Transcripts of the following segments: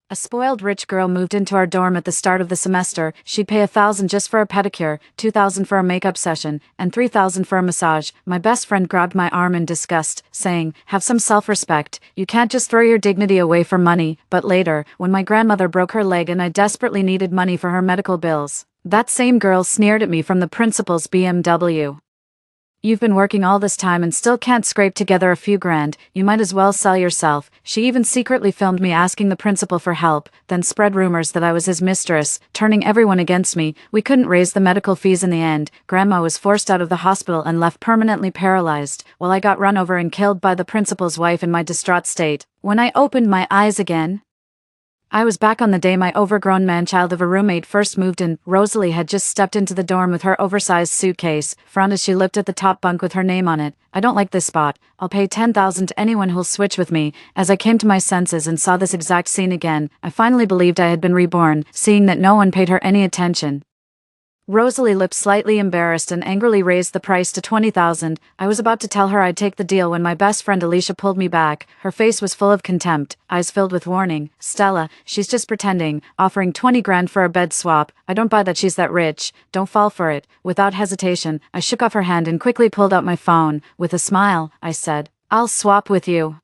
A spoiled rich girl moved into our dorm at the start of the semester. She'd pay $1,000 just for a pedicure, $2,000 for a makeup session, and $3,000 for a massage. My best friend grabbed my arm in disgust, saying, "Have some self-respect. You can't just throw your dignity away for money." But later, when my grandmother broke her leg and I desperately needed money for her medical bills, that same girl sneered at me from the principal's BMW. "You've been working all this time and still can't scrape together a few grand, you might as well sell yourself." She even secretly filmed me asking the principal for help, then spread rumors that I was his mistress, turning everyone against me. We couldn't raise the medical fees in the end. Grandma was forced out of the hospital and left permanently paralyzed, while I got run over and killed by the principal's wife in my distraught state. When I opened my eyes again, I was back on the day my overgrown man-child of a roommate first moved in. Rosalie had just stepped into the dorm with her oversized suitcase, frowned as she lifted the top bunk with her name on it. "I don't like this spot. I'll pay $10,000 to anyone who'll switch with me." As I came to my senses and saw this exact scene again, I finally believed I had been reborn, seeing that no one paid her any attention. Rosalie looked slightly embarrassed and angrily raised the price to $20,000. I was about to tell her I'd take the deal when my best friend Alicia pulled me back. Her face was full of contempt, eyes filled with warning. "Stella, she's just pretending, offering 20 grand for a bed swap. I don't buy that she's that rich. Don't fall for it." Without hesitation, I shook off her hand and quickly pulled out my phone. With a smile, I said, "I'll swap with you.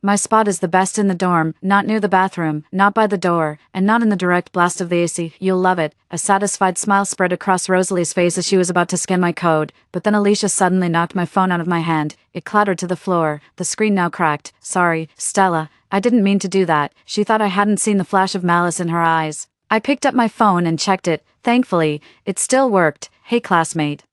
My spot is the best in the dorm, not near the bathroom, not by the door, and not in the direct blast of the AC. You'll love it." A satisfied smile spread across Rosalie's face as she was about to scan my code, but then Alicia suddenly knocked my phone out of my hand. It clattered to the floor, the screen now cracked. "Sorry, Stella, I didn't mean to do that." She thought I hadn't seen the flash of malice in her eyes. I picked up my phone and checked it. Thankfully, it still worked. "Hey classmate.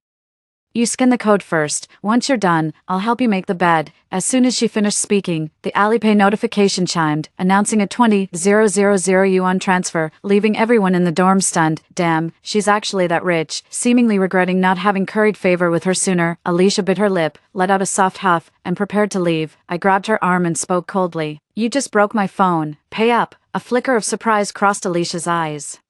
You scan the code first. Once you're done, I'll help you make the bed." As soon as she finished speaking, the Alipay notification chimed, announcing a 20,000 yuan transfer, leaving everyone in the dorm stunned. Damn, she's actually that rich. Seemingly regretting not having curried favor with her sooner, Alicia bit her lip, let out a soft huff, and prepared to leave. I grabbed her arm and spoke coldly. "You just broke my phone. Pay up." A flicker of surprise crossed Alicia's eyes.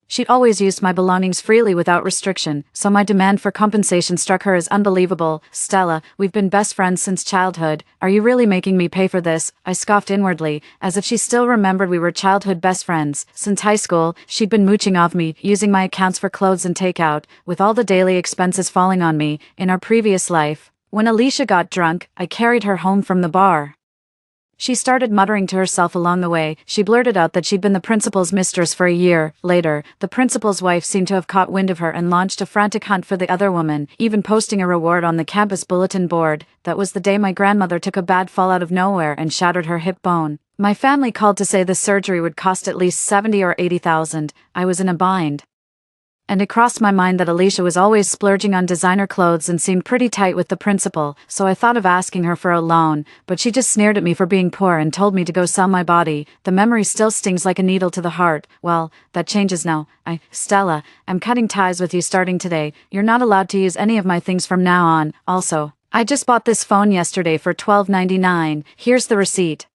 She'd always used my belongings freely without restriction, so my demand for compensation struck her as unbelievable. "Stella, we've been best friends since childhood. Are you really making me pay for this?" I scoffed inwardly, as if she still remembered we were childhood best friends. Since high school, she'd been mooching off me, using my accounts for clothes and takeout, with all the daily expenses falling on me. In our previous life, when Alicia got drunk, I carried her home from the bar. She started muttering to herself along the way. She blurted out that she'd been the principal's mistress for a year. Later, the principal's wife seemed to have caught wind of her and launched a frantic hunt for the other woman, even posting a reward on the campus bulletin board. That was the day my grandmother took a bad fall out of nowhere and shattered her hip bone. My family called to say the surgery would cost at least 70 or 80,000. I was in a bind. And it crossed my mind that Alicia was always splurging on designer clothes and seemed pretty tight with the principal, so I thought of asking her for a loan, but she just sneered at me for being poor and told me to go sell my body. The memory still stings like a needle to the heart. Well, that changes now. Stella, I'm cutting ties with you starting today. You're not allowed to use any of my things from now on. Also, I just bought this phone yesterday for $12.99. Here's the receipt.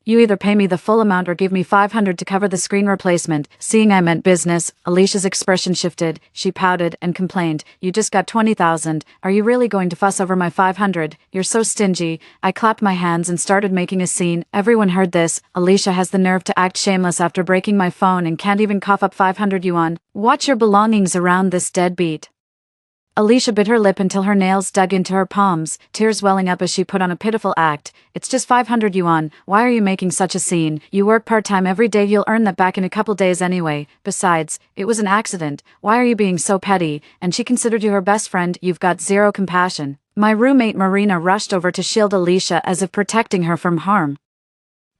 You either pay me the full amount or give me $500 to cover the screen replacement." Seeing I meant business, Alicia's expression shifted. She pouted and complained, "You just got 20,000. Are you really going to fuss over my 500? You're so stingy." I clapped my hands and started making a scene. Everyone heard this. Alicia has the nerve to act shameless after breaking my phone and can't even cough up 500 yuan. "Watch your belongings around this deadbeat." Alicia bit her lip until her nails dug into her palms, tears welling up as she put on a pitiful act. "It's just 500 yuan. Why are you making such a scene? You work part-time every day. You'll earn that back in a couple days anyway. Besides, it was an accident. Why are you being so petty? And she considered you her best friend. You've got zero compassion." My roommate Marina rushed over to shield Alicia as if protecting her from harm.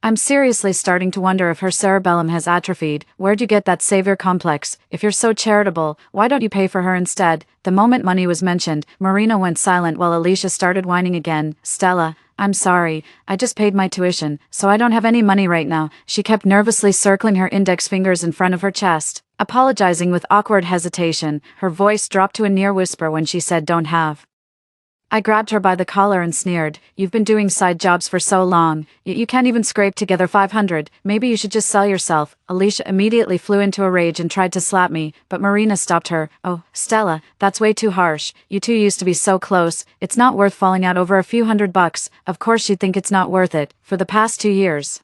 "I'm seriously starting to wonder if her cerebellum has atrophied. Where'd you get that savior complex? If you're so charitable, why don't you pay for her instead?" The moment money was mentioned, Marina went silent while Alicia started whining again. "Stella, I'm sorry. I just paid my tuition, so I don't have any money right now." She kept nervously circling her index fingers in front of her chest, apologizing with awkward hesitation. Her voice dropped to a near whisper when she said "don't have." I grabbed her by the collar and sneered, "You've been doing side jobs for so long, yet you can't even scrape together 500. Maybe you should just sell yourself." Alicia immediately flew into a rage and tried to slap me, but Marina stopped her. "Oh, Stella, that's way too harsh. You two used to be so close. It's not worth falling out over a few $100. Of course you'd think it's not worth it. For the past 2 years,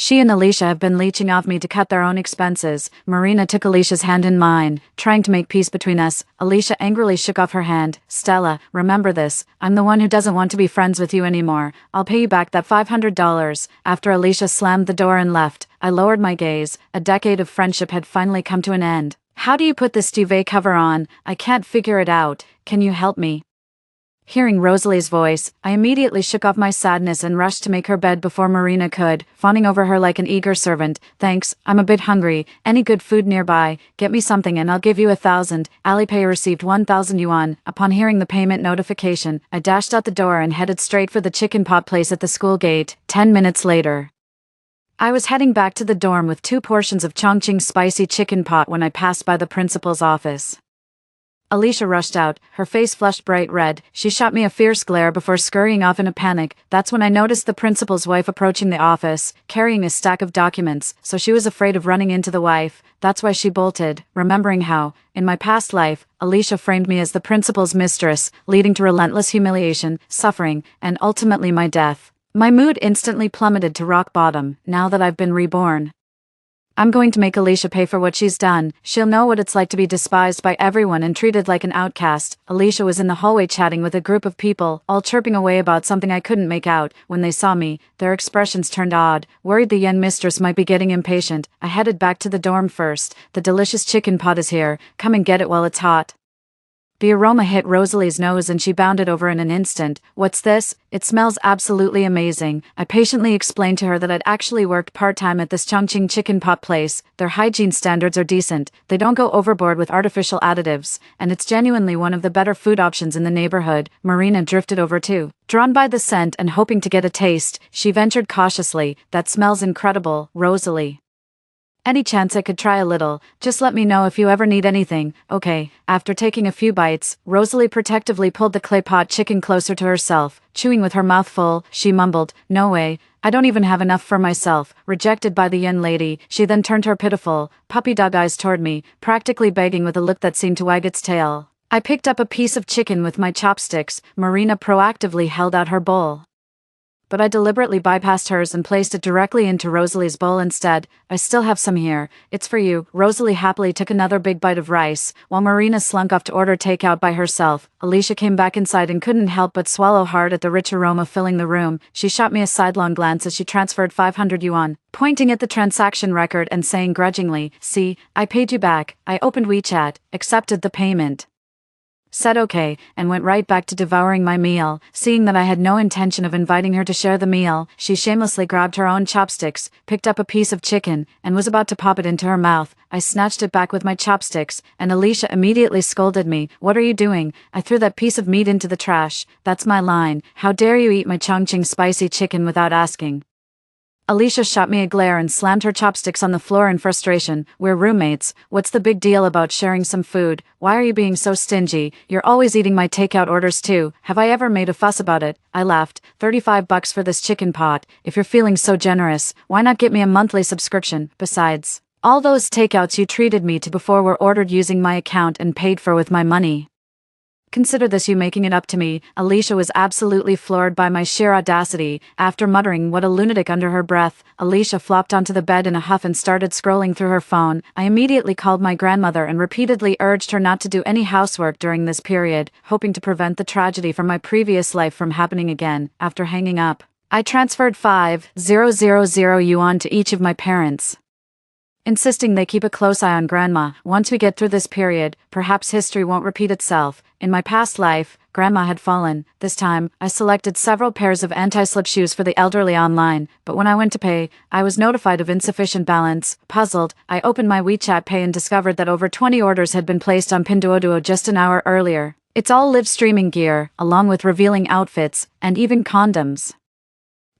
She and Alicia have been leeching off me to cut their own expenses. Marina took Alicia's hand in mine, trying to make peace between us. Alicia angrily shook off her hand. Stella, remember this. I'm the one who doesn't want to be friends with you anymore. I'll pay you back that $500. After Alicia slammed the door and left, I lowered my gaze. A decade of friendship had finally come to an end. How do you put this duvet cover on? I can't figure it out. Can you help me? Hearing Rosalie's voice, I immediately shook off my sadness and rushed to make her bed before Marina could, fawning over her like an eager servant. Thanks, I'm a bit hungry. Any good food nearby? Get me something and I'll give you 1,000. Alipay received 1,000 yuan. Upon hearing the payment notification, I dashed out the door and headed straight for the chicken pot place at the school gate. 10 minutes later, I was heading back to the dorm with 2 portions of Chongqing spicy chicken pot when I passed by the principal's office. Alicia rushed out, her face flushed bright red. She shot me a fierce glare before scurrying off in a panic. That's when I noticed the principal's wife approaching the office, carrying a stack of documents, so she was afraid of running into the wife. That's why she bolted, remembering how, in my past life, Alicia framed me as the principal's mistress, leading to relentless humiliation, suffering, and ultimately my death. My mood instantly plummeted to rock bottom, now that I've been reborn. I'm going to make Alicia pay for what she's done. She'll know what it's like to be despised by everyone and treated like an outcast. Alicia was in the hallway chatting with a group of people, all chirping away about something I couldn't make out. When they saw me, their expressions turned odd, worried the young mistress might be getting impatient. I headed back to the dorm first. The delicious chicken pot is here. Come and get it while it's hot. The aroma hit Rosalie's nose and she bounded over in an instant. What's this? It smells absolutely amazing. I patiently explained to her that I'd actually worked part-time at this Chongqing chicken pot place. Their hygiene standards are decent, they don't go overboard with artificial additives, and it's genuinely one of the better food options in the neighborhood. Marina drifted over too. Drawn by the scent and hoping to get a taste, she ventured cautiously. That smells incredible, Rosalie. Any chance I could try a little? Just let me know if you ever need anything. Okay. After taking a few bites, Rosalie protectively pulled the clay pot chicken closer to herself. Chewing with her mouth full, she mumbled, "No way. I don't even have enough for myself." Rejected by the young lady, she then turned her pitiful, puppy-dog eyes toward me, practically begging with a look that seemed to wag its tail. I picked up a piece of chicken with my chopsticks. Marina proactively held out her bowl, but I deliberately bypassed hers and placed it directly into Rosalie's bowl instead. "I still have some here. It's for you." Rosalie happily took another big bite of rice, while Marina slunk off to order takeout by herself. Alicia came back inside and couldn't help but swallow hard at the rich aroma filling the room. She shot me a sidelong glance as she transferred 500 yuan, pointing at the transaction record and saying grudgingly, "See, I paid you back." I opened WeChat, accepted the payment, said okay, and went right back to devouring my meal. Seeing that I had no intention of inviting her to share the meal, she shamelessly grabbed her own chopsticks, picked up a piece of chicken, and was about to pop it into her mouth. I snatched it back with my chopsticks, and Alicia immediately scolded me. "What are you doing?" I threw that piece of meat into the trash. That's my line. "How dare you eat my Chongqing spicy chicken without asking?" Alicia shot me a glare and slammed her chopsticks on the floor in frustration. "We're roommates. What's the big deal about sharing some food? Why are you being so stingy? You're always eating my takeout orders too. Have I ever made a fuss about it?" I laughed. $35 for this chicken pot. If you're feeling so generous, why not get me a monthly subscription? Besides, all those takeouts you treated me to before were ordered using my account and paid for with my money. Consider this you making it up to me." Alicia was absolutely floored by my sheer audacity. After muttering "what a lunatic" under her breath, Alicia flopped onto the bed in a huff and started scrolling through her phone. I immediately called my grandmother and repeatedly urged her not to do any housework during this period, hoping to prevent the tragedy from my previous life from happening again. After hanging up, I transferred 5,000 yuan to each of my parents, insisting they keep a close eye on Grandma. Once we get through this period, perhaps history won't repeat itself. In my past life, Grandma had fallen. This time, I selected several pairs of anti-slip shoes for the elderly online, but when I went to pay, I was notified of insufficient balance. Puzzled, I opened my WeChat Pay and discovered that over 20 orders had been placed on Pinduoduo just an hour earlier. It's all live streaming gear, along with revealing outfits, and even condoms.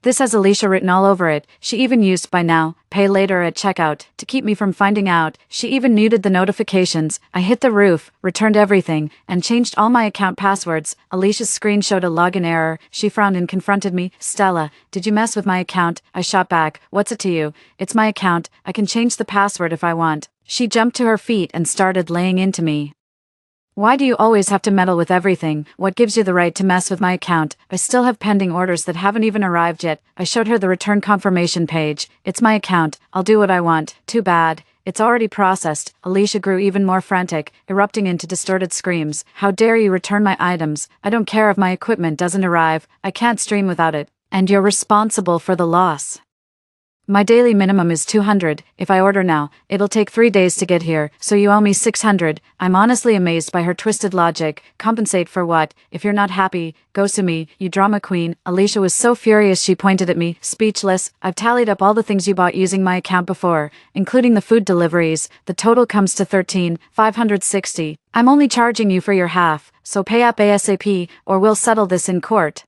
This has Alicia written all over it. She even used "buy now, pay later" at checkout to keep me from finding out. She even muted the notifications. I hit the roof, returned everything, and changed all my account passwords. Alicia's screen showed a login error. She frowned and confronted me. "Stella, did you mess with my account?" I shot back. "What's it to you? It's my account. I can change the password if I want." She jumped to her feet and started laying into me. Why do you always have to meddle with everything? What gives you the right to mess with my account? I still have pending orders that haven't even arrived yet. I showed her the return confirmation page. It's my account. I'll do what I want. Too bad. It's already processed. Alicia grew even more frantic, erupting into distorted screams. How dare you return my items? I don't care if my equipment doesn't arrive. I can't stream without it. And you're responsible for the loss. My daily minimum is 200. If I order now, it'll take 3 days to get here, so you owe me 600. I'm honestly amazed by her twisted logic. Compensate for what? If you're not happy, go sue me, you drama queen. Alicia was so furious she pointed at me, speechless. I've tallied up all the things you bought using my account before, including the food deliveries. The total comes to 13,560. I'm only charging you for your half, so pay up ASAP, or we'll settle this in court.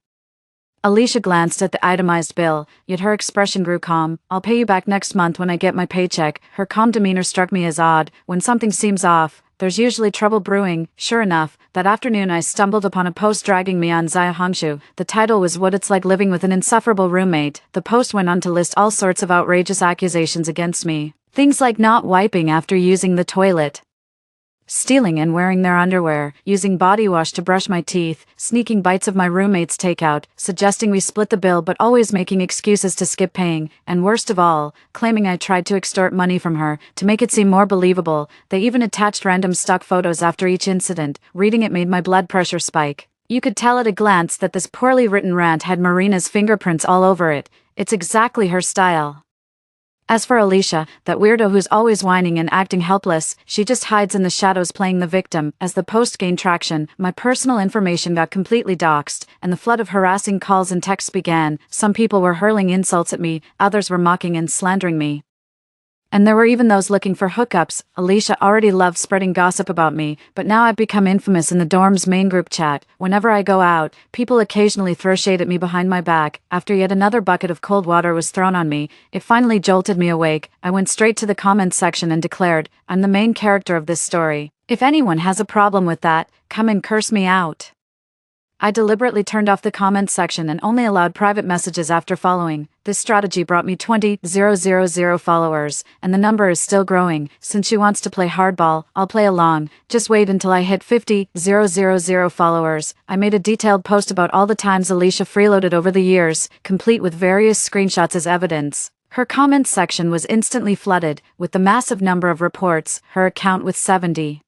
Alicia glanced at the itemized bill, yet her expression grew calm. I'll pay you back next month when I get my paycheck. Her calm demeanor struck me as odd. When something seems off, there's usually trouble brewing. Sure enough, that afternoon I stumbled upon a post dragging me on Zaya Hongshu. The title was What It's Like Living with an Insufferable Roommate. The post went on to list all sorts of outrageous accusations against me. Things like not wiping after using the toilet, stealing and wearing their underwear, using body wash to brush my teeth, sneaking bites of my roommate's takeout, suggesting we split the bill but always making excuses to skip paying, and worst of all, claiming I tried to extort money from her. To make it seem more believable, they even attached random stock photos after each incident. Reading it made my blood pressure spike. You could tell at a glance that this poorly written rant had Marina's fingerprints all over it. It's exactly her style. As for Alicia, that weirdo who's always whining and acting helpless, she just hides in the shadows playing the victim. As the post gained traction, my personal information got completely doxed, and the flood of harassing calls and texts began. Some people were hurling insults at me, others were mocking and slandering me. And there were even those looking for hookups. Alicia already loved spreading gossip about me, but now I've become infamous in the dorm's main group chat. Whenever I go out, people occasionally throw shade at me behind my back. After yet another bucket of cold water was thrown on me, it finally jolted me awake. I went straight to the comments section and declared, I'm the main character of this story. If anyone has a problem with that, come and curse me out. I deliberately turned off the comments section and only allowed private messages after following. This strategy brought me 20,000 followers, and the number is still growing. Since she wants to play hardball, I'll play along. Just wait until I hit 50,000 followers. I made a detailed post about all the times Alicia freeloaded over the years, complete with various screenshots as evidence. Her comments section was instantly flooded, with the massive number of reports. Her account with 70,000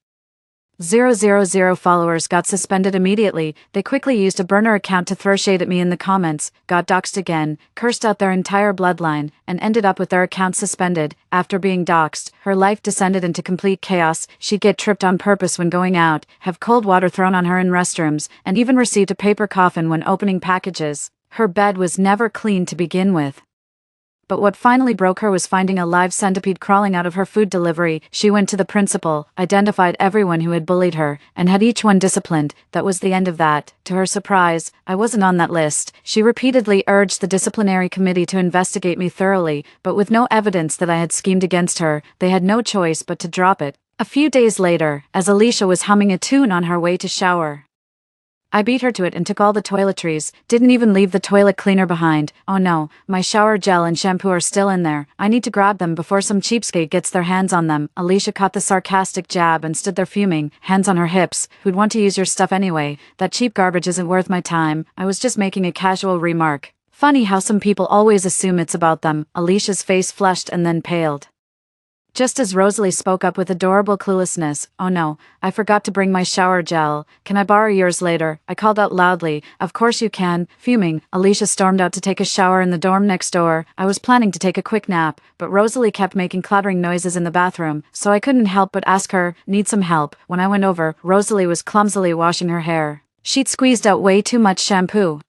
followers got suspended immediately. They quickly used a burner account to throw shade at me in the comments, got doxed again, cursed out their entire bloodline, and ended up with their account suspended. After being doxed, her life descended into complete chaos. She'd get tripped on purpose when going out, have cold water thrown on her in restrooms, and even received a paper coffin when opening packages. Her bed was never clean to begin with. But what finally broke her was finding a live centipede crawling out of her food delivery. She went to the principal, identified everyone who had bullied her, and had each one disciplined. That was the end of that. To her surprise, I wasn't on that list. She repeatedly urged the disciplinary committee to investigate me thoroughly, but with no evidence that I had schemed against her, they had no choice but to drop it. A few days later, as Alicia was humming a tune on her way to shower, I beat her to it and took all the toiletries, didn't even leave the toilet cleaner behind. Oh no, my shower gel and shampoo are still in there. I need to grab them before some cheapskate gets their hands on them. Alicia caught the sarcastic jab and stood there fuming, hands on her hips. Who'd want to use your stuff anyway? That cheap garbage isn't worth my time. I was just making a casual remark. Funny how some people always assume it's about them. Alicia's face flushed and then paled. Just as Rosalie spoke up with adorable cluelessness, oh no, I forgot to bring my shower gel. Can I borrow yours later? I called out loudly. Of course you can. Fuming, Alicia stormed out to take a shower in the dorm next door. I was planning to take a quick nap, but Rosalie kept making clattering noises in the bathroom, so I couldn't help but ask her, need some help. When I went over, Rosalie was clumsily washing her hair. She'd squeezed out way too much shampoo,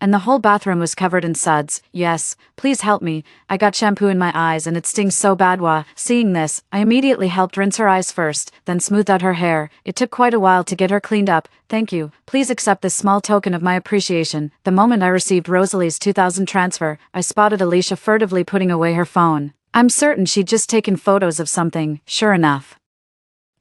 and the whole bathroom was covered in suds. Yes, please help me. I got shampoo in my eyes and it stings so bad. Seeing this, I immediately helped rinse her eyes first, then smoothed out her hair. It took quite a while to get her cleaned up. Thank you. Please accept this small token of my appreciation. The moment I received Rosalie's 2,000 transfer, I spotted Alicia furtively putting away her phone. I'm certain she'd just taken photos of something. Sure enough,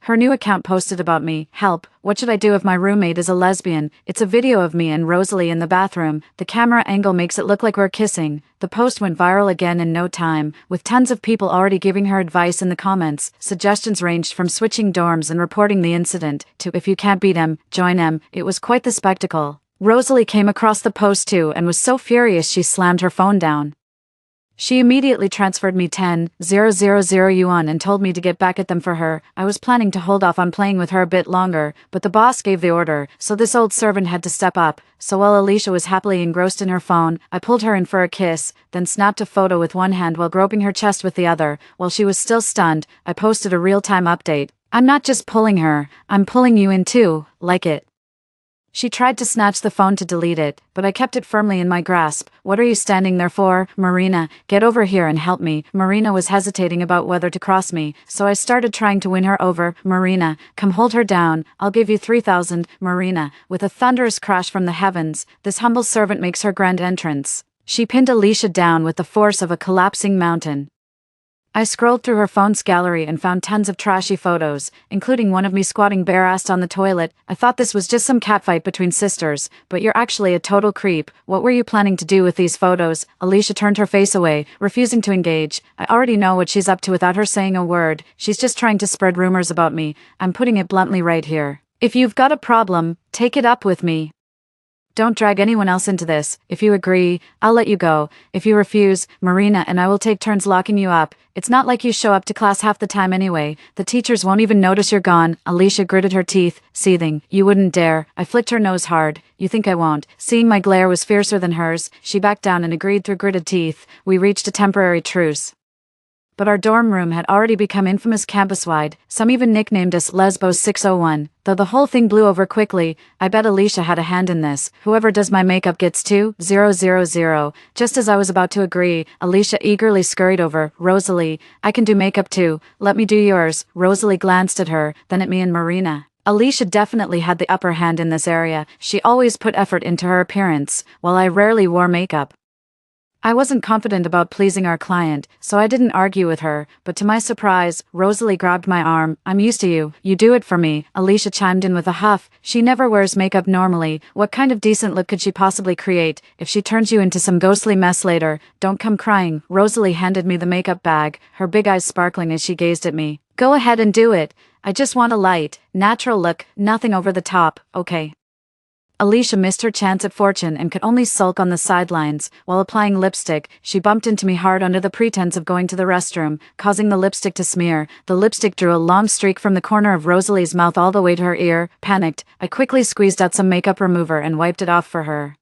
Her new account posted about me. Help, what should I do if my roommate is a lesbian? It's a video of me and Rosalie in the bathroom. The camera angle makes it look like we're kissing. The post went viral again in no time, with tons of people already giving her advice in the comments. Suggestions ranged from switching dorms and reporting the incident, to if you can't beat him, join him. It was quite the spectacle. Rosalie came across the post too and was so furious she slammed her phone down. She immediately transferred me 10,000 yuan and told me to get back at them for her. I was planning to hold off on playing with her a bit longer, but the boss gave the order, so this old servant had to step up. So while Alicia was happily engrossed in her phone, I pulled her in for a kiss, then snapped a photo with one hand while groping her chest with the other. While she was still stunned, I posted a real-time update. I'm not just pulling her, I'm pulling you in too, like it. She tried to snatch the phone to delete it, but I kept it firmly in my grasp. What are you standing there for, Marina? Get over here and help me. Marina was hesitating about whether to cross me, so I started trying to win her over. Marina, come hold her down. I'll give you 3,000, Marina. With a thunderous crash from the heavens, this humble servant makes her grand entrance. She pinned Alicia down with the force of a collapsing mountain. I scrolled through her phone's gallery and found tons of trashy photos, including one of me squatting bare-assed on the toilet. I thought this was just some catfight between sisters, but you're actually a total creep. What were you planning to do with these photos? Alicia turned her face away, refusing to engage. I already know what she's up to without her saying a word. She's just trying to spread rumors about me. I'm putting it bluntly right here. If you've got a problem, take it up with me. Don't drag anyone else into this. If you agree, I'll let you go. If you refuse, Marina and I will take turns locking you up. It's not like you show up to class half the time anyway. The teachers won't even notice you're gone. Alicia gritted her teeth, seething. You wouldn't dare. I flicked her nose hard. You think I won't? Seeing my glare was fiercer than hers, she backed down and agreed through gritted teeth. We reached a temporary truce. But our dorm room had already become infamous campus-wide. Some even nicknamed us Lesbos 601. Though the whole thing blew over quickly, I bet Alicia had a hand in this. Whoever does my makeup gets 2,000. Just as I was about to agree, Alicia eagerly scurried over. Rosalie, I can do makeup too. Let me do yours. Rosalie glanced at her, then at me and Marina. Alicia definitely had the upper hand in this area. She always put effort into her appearance, while I rarely wore makeup. I wasn't confident about pleasing our client, so I didn't argue with her, but to my surprise, Rosalie grabbed my arm. I'm used to you. You do it for me. Alicia chimed in with a huff. She never wears makeup normally. What kind of decent look could she possibly create? If she turns you into some ghostly mess later, don't come crying. Rosalie handed me the makeup bag, her big eyes sparkling as she gazed at me. Go ahead and do it. I just want a light, natural look, nothing over the top, okay? Alicia missed her chance at fortune and could only sulk on the sidelines. While applying lipstick, she bumped into me hard under the pretense of going to the restroom, causing the lipstick to smear. The lipstick drew a long streak from the corner of Rosalie's mouth all the way to her ear. Panicked, I quickly squeezed out some makeup remover and wiped it off for her.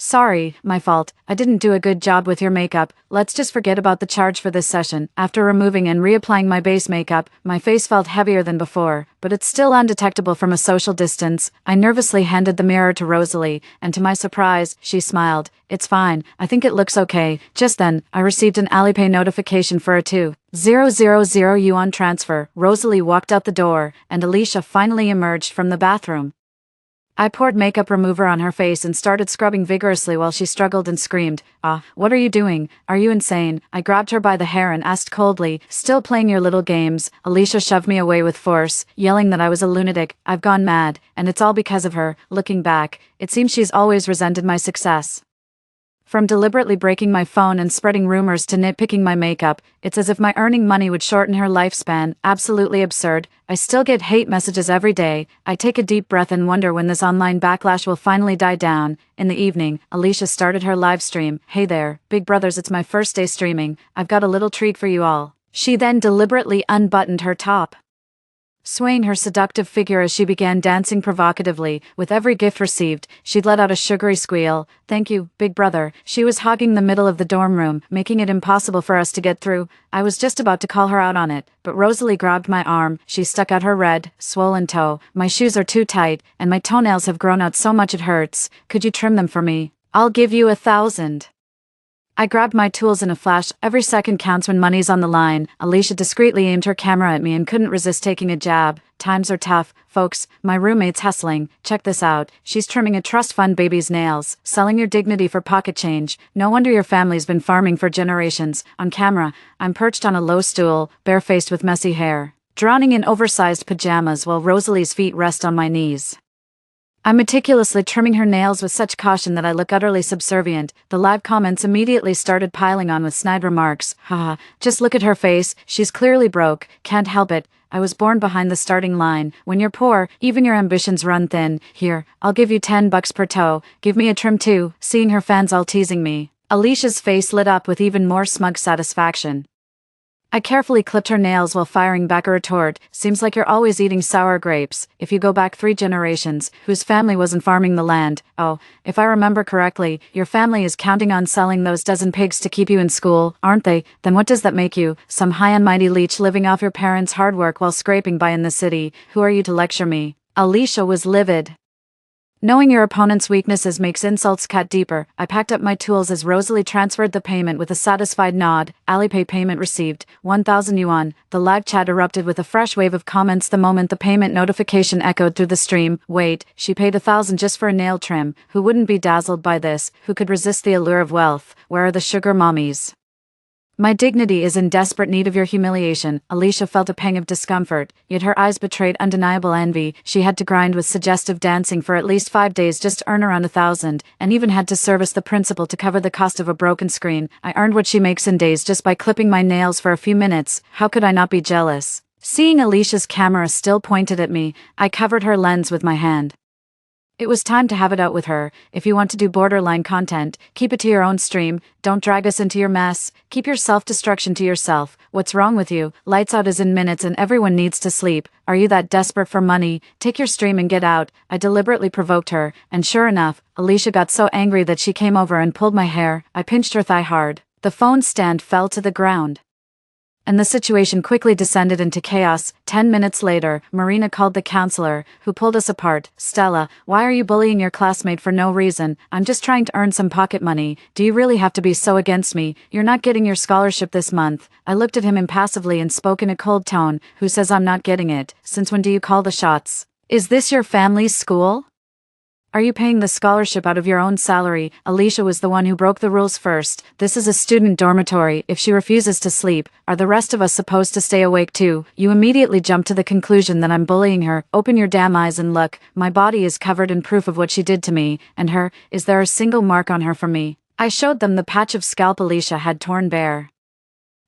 Sorry, my fault. I didn't do a good job with your makeup. Let's just forget about the charge for this session. After removing and reapplying my base makeup, my face felt heavier than before, but it's still undetectable from a social distance. I nervously handed the mirror to Rosalie, and to my surprise, she smiled. It's fine. I think it looks okay. Just then, I received an Alipay notification for a 2,000 yuan transfer. Rosalie walked out the door, and Alicia finally emerged from the bathroom. I poured makeup remover on her face and started scrubbing vigorously while she struggled and screamed. What are you doing? Are you insane? I grabbed her by the hair and asked coldly, still playing your little games? Alicia shoved me away with force, yelling that I was a lunatic. I've gone mad, and it's all because of her. Looking back, it seems she's always resented my success. From deliberately breaking my phone and spreading rumors to nitpicking my makeup, it's as if my earning money would shorten her lifespan. Absolutely absurd. I still get hate messages every day. I take a deep breath and wonder when this online backlash will finally die down. In the evening, Alicia started her live stream. Hey there, big brothers, it's my first day streaming. I've got a little treat for you all. She then deliberately unbuttoned her top, swaying her seductive figure as she began dancing provocatively. With every gift received, she'd let out a sugary squeal. Thank you, big brother. She was hogging the middle of the dorm room, making it impossible for us to get through. I was just about to call her out on it, but Rosalie grabbed my arm. She stuck out her red, swollen toe. My shoes are too tight, and my toenails have grown out so much it hurts. Could you trim them for me? I'll give you 1,000. I grabbed my tools in a flash. Every second counts when money's on the line. Alicia discreetly aimed her camera at me and couldn't resist taking a jab. Times are tough, folks. My roommate's hustling. Check this out. She's trimming a trust fund baby's nails, selling your dignity for pocket change. No wonder your family's been farming for generations. On camera, I'm perched on a low stool, barefaced with messy hair. drowning in oversized pajamas while Rosalie's feet rest on my knees. I'm meticulously trimming her nails with such caution that I look utterly subservient. The live comments immediately started piling on with snide remarks. Haha, just look at her face, she's clearly broke, can't help it. I was born behind the starting line. When you're poor, even your ambitions run thin. Here, I'll give you $10 per toe. Give me a trim too. Seeing her fans all teasing me. Alicia's face lit up with even more smug satisfaction. I carefully clipped her nails while firing back a retort. Seems like you're always eating sour grapes. If you go back 3 generations, whose family wasn't farming the land? Oh, if I remember correctly, your family is counting on selling those dozen pigs to keep you in school, aren't they? Then what does that make you? Some high and mighty leech living off your parents' hard work while scraping by in the city. Who are you to lecture me? Alicia was livid. Knowing your opponent's weaknesses makes insults cut deeper. I packed up my tools as Rosalie transferred the payment with a satisfied nod. Alipay payment received, 1,000 yuan. The live chat erupted with a fresh wave of comments the moment the payment notification echoed through the stream. Wait, she paid 1,000 just for a nail trim. Who wouldn't be dazzled by this? Who could resist the allure of wealth? Where are the sugar mommies? My dignity is in desperate need of your humiliation. Alicia felt a pang of discomfort, yet her eyes betrayed undeniable envy. She had to grind with suggestive dancing for at least 5 days just to earn around 1,000, and even had to service the principal to cover the cost of a broken screen. I earned what she makes in days just by clipping my nails for a few minutes. How could I not be jealous? Seeing Alicia's camera still pointed at me, I covered her lens with my hand. It was time to have it out with her. If you want to do borderline content, keep it to your own stream. Don't drag us into your mess. Keep your self-destruction to yourself. What's wrong with you? Lights out is in minutes and everyone needs to sleep. Are you that desperate for money? Take your stream and get out. I deliberately provoked her, and sure enough, Alicia got so angry that she came over and pulled my hair. I pinched her thigh hard. The phone stand fell to the ground, and the situation quickly descended into chaos. 10 minutes later, Marina called the counselor, who pulled us apart. Stella, why are you bullying your classmate for no reason? I'm just trying to earn some pocket money. Do you really have to be so against me? You're not getting your scholarship this month. I looked at him impassively and spoke in a cold tone. Who says I'm not getting it? Since when do you call the shots? Is this your family's school? Are you paying the scholarship out of your own salary? Alicia was the one who broke the rules first. This is a student dormitory. If she refuses to sleep, are the rest of us supposed to stay awake too? You immediately jump to the conclusion that I'm bullying her. Open your damn eyes and look. My body is covered in proof of what she did to me. And her, is there a single mark on her from me? I showed them the patch of scalp Alicia had torn bare,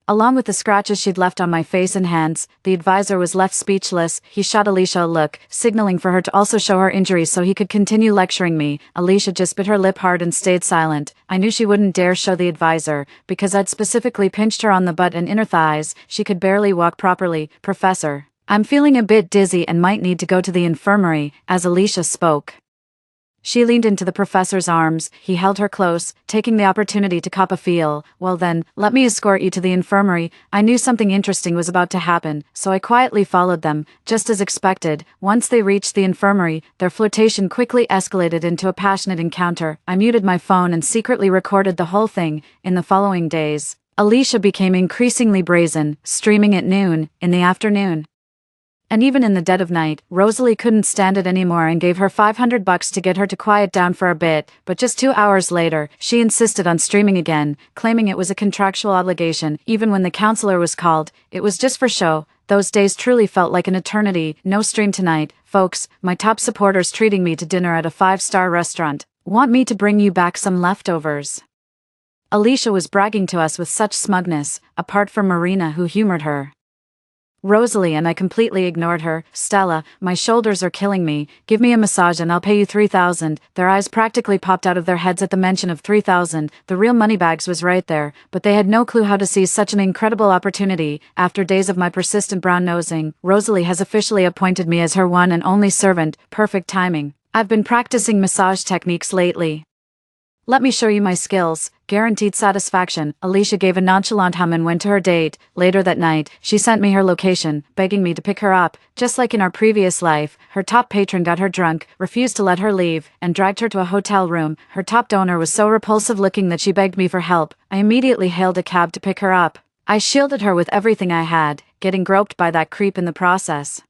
along with the scratches she'd left on my face and hands. The advisor was left speechless. He shot Alicia a look, signaling for her to also show her injuries so he could continue lecturing me. Alicia just bit her lip hard and stayed silent. I knew she wouldn't dare show the advisor, because I'd specifically pinched her on the butt and inner thighs. She could barely walk properly. Professor, I'm feeling a bit dizzy and might need to go to the infirmary. As Alicia spoke, she leaned into the professor's arms. He held her close, taking the opportunity to cop a feel. Well then, let me escort you to the infirmary. I knew something interesting was about to happen, so I quietly followed them, just as expected. Once they reached the infirmary, their flirtation quickly escalated into a passionate encounter. I muted my phone and secretly recorded the whole thing. In the following days, Alicia became increasingly brazen, streaming at noon, in the afternoon, and even in the dead of night. Rosalie couldn't stand it anymore and gave her $500 to get her to quiet down for a bit, but just 2 hours later, she insisted on streaming again, claiming it was a contractual obligation. Even when the counselor was called, it was just for show. Those days truly felt like an eternity. No stream tonight, folks. My top supporters treating me to dinner at a 5-star restaurant. Want me to bring you back some leftovers? Alicia was bragging to us with such smugness, apart from Marina, who humored her. Rosalie and I completely ignored her. Stella, my shoulders are killing me. Give me a massage and I'll pay you 3,000. Their eyes practically popped out of their heads at the mention of 3,000. The real moneybags was right there, but they had no clue how to seize such an incredible opportunity. After days of my persistent brown-nosing, Rosalie has officially appointed me as her one and only servant. Perfect timing. I've been practicing massage techniques lately. Let me show you my skills. Guaranteed satisfaction. Alicia gave a nonchalant hum and went to her date. Later that night, she sent me her location, begging me to pick her up. Just like in our previous life, her top patron got her drunk, refused to let her leave, and dragged her to a hotel room. Her top donor was so repulsive looking that she begged me for help. I immediately hailed a cab to pick her up. I shielded her with everything I had, getting groped by that creep in the process.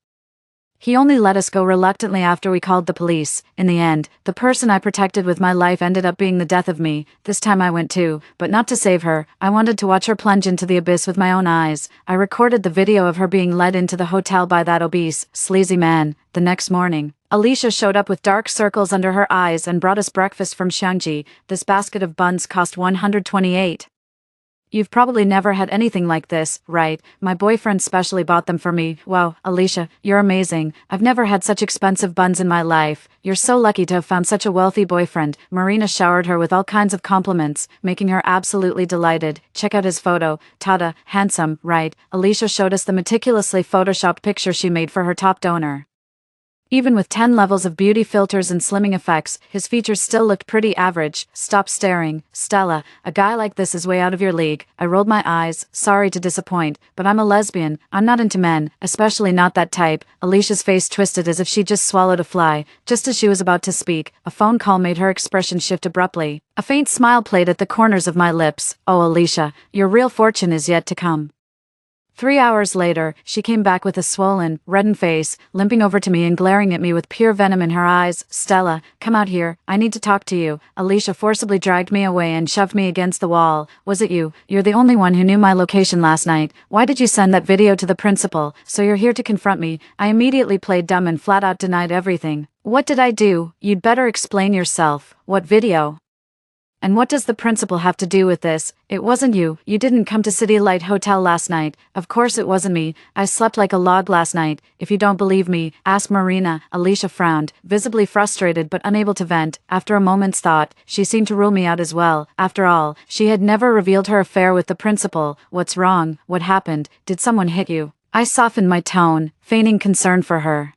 He only let us go reluctantly after we called the police. In the end, the person I protected with my life ended up being the death of me. This time I went too, but not to save her. I wanted to watch her plunge into the abyss with my own eyes. I recorded the video of her being led into the hotel by that obese, sleazy man. The next morning, Alicia showed up with dark circles under her eyes and brought us breakfast from Xiangji. This basket of buns cost 128. You've probably never had anything like this, right? My boyfriend specially bought them for me. Wow, Alicia, you're amazing. I've never had such expensive buns in my life. You're so lucky to have found such a wealthy boyfriend. Marina showered her with all kinds of compliments, making her absolutely delighted. Check out his photo. Tada, handsome, right? Alicia showed us the meticulously photoshopped picture she made for her top donor. Even with 10 levels of beauty filters and slimming effects, his features still looked pretty average. Stop staring. Stella, a guy like this is way out of your league. I rolled my eyes, sorry to disappoint, but I'm a lesbian. I'm not into men, especially not that type. Alicia's face twisted as if she just swallowed a fly. Just as she was about to speak, a phone call made her expression shift abruptly. A faint smile played at the corners of my lips. Oh, Alicia, your real fortune is yet to come. 3 hours later, she came back with a swollen, reddened face, limping over to me and glaring at me with pure venom in her eyes. Stella, come out here, I need to talk to you. Alicia forcibly dragged me away and shoved me against the wall. Was it you? You're the only one who knew my location last night. Why did you send that video to the principal? So you're here to confront me? I immediately played dumb and flat out denied everything. What did I do? You'd better explain yourself. What video? And what does the principal have to do with this? It wasn't you. You didn't come to City Light Hotel last night. Of course it wasn't me. I slept like a log last night. If you don't believe me, ask Marina. Alicia frowned, visibly frustrated but unable to vent. After a moment's thought, she seemed to rule me out as well. After all, she had never revealed her affair with the principal. What's wrong? What happened? Did someone hit you? I softened my tone, feigning concern for her.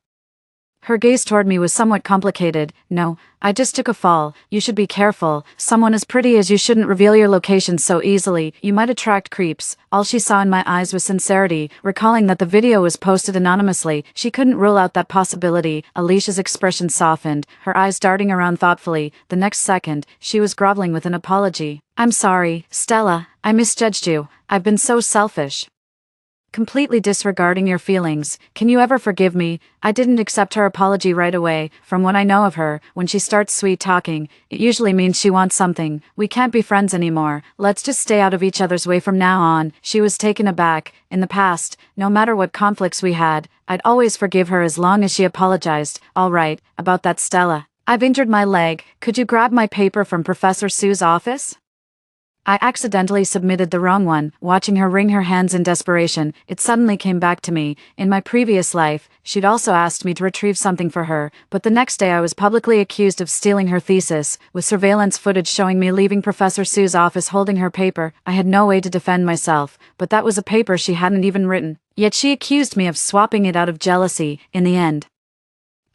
Her gaze toward me was somewhat complicated. No, I just took a fall. You should be careful. Someone as pretty as you shouldn't reveal your location so easily. You might attract creeps. All she saw in my eyes was sincerity. Recalling that the video was posted anonymously, she couldn't rule out that possibility. Alicia's expression softened, her eyes darting around thoughtfully. The next second, she was groveling with an apology. I'm sorry, Stella. I misjudged you. I've been so selfish. Completely disregarding your feelings. Can you ever forgive me? I didn't accept her apology right away. From what I know of her, when she starts sweet talking, it usually means she wants something. We can't be friends anymore. Let's just stay out of each other's way from now on. She was taken aback. In the past, no matter what conflicts we had, I'd always forgive her as long as she apologized. All right, about that Stella. I've injured my leg. Could you grab my paper from Professor Sue's office? I accidentally submitted the wrong one. Watching her wring her hands in desperation, it suddenly came back to me. In my previous life, she'd also asked me to retrieve something for her, but the next day I was publicly accused of stealing her thesis, with surveillance footage showing me leaving Professor Sue's office holding her paper. I had no way to defend myself, but that was a paper she hadn't even written. Yet she accused me of swapping it out of jealousy. In the end,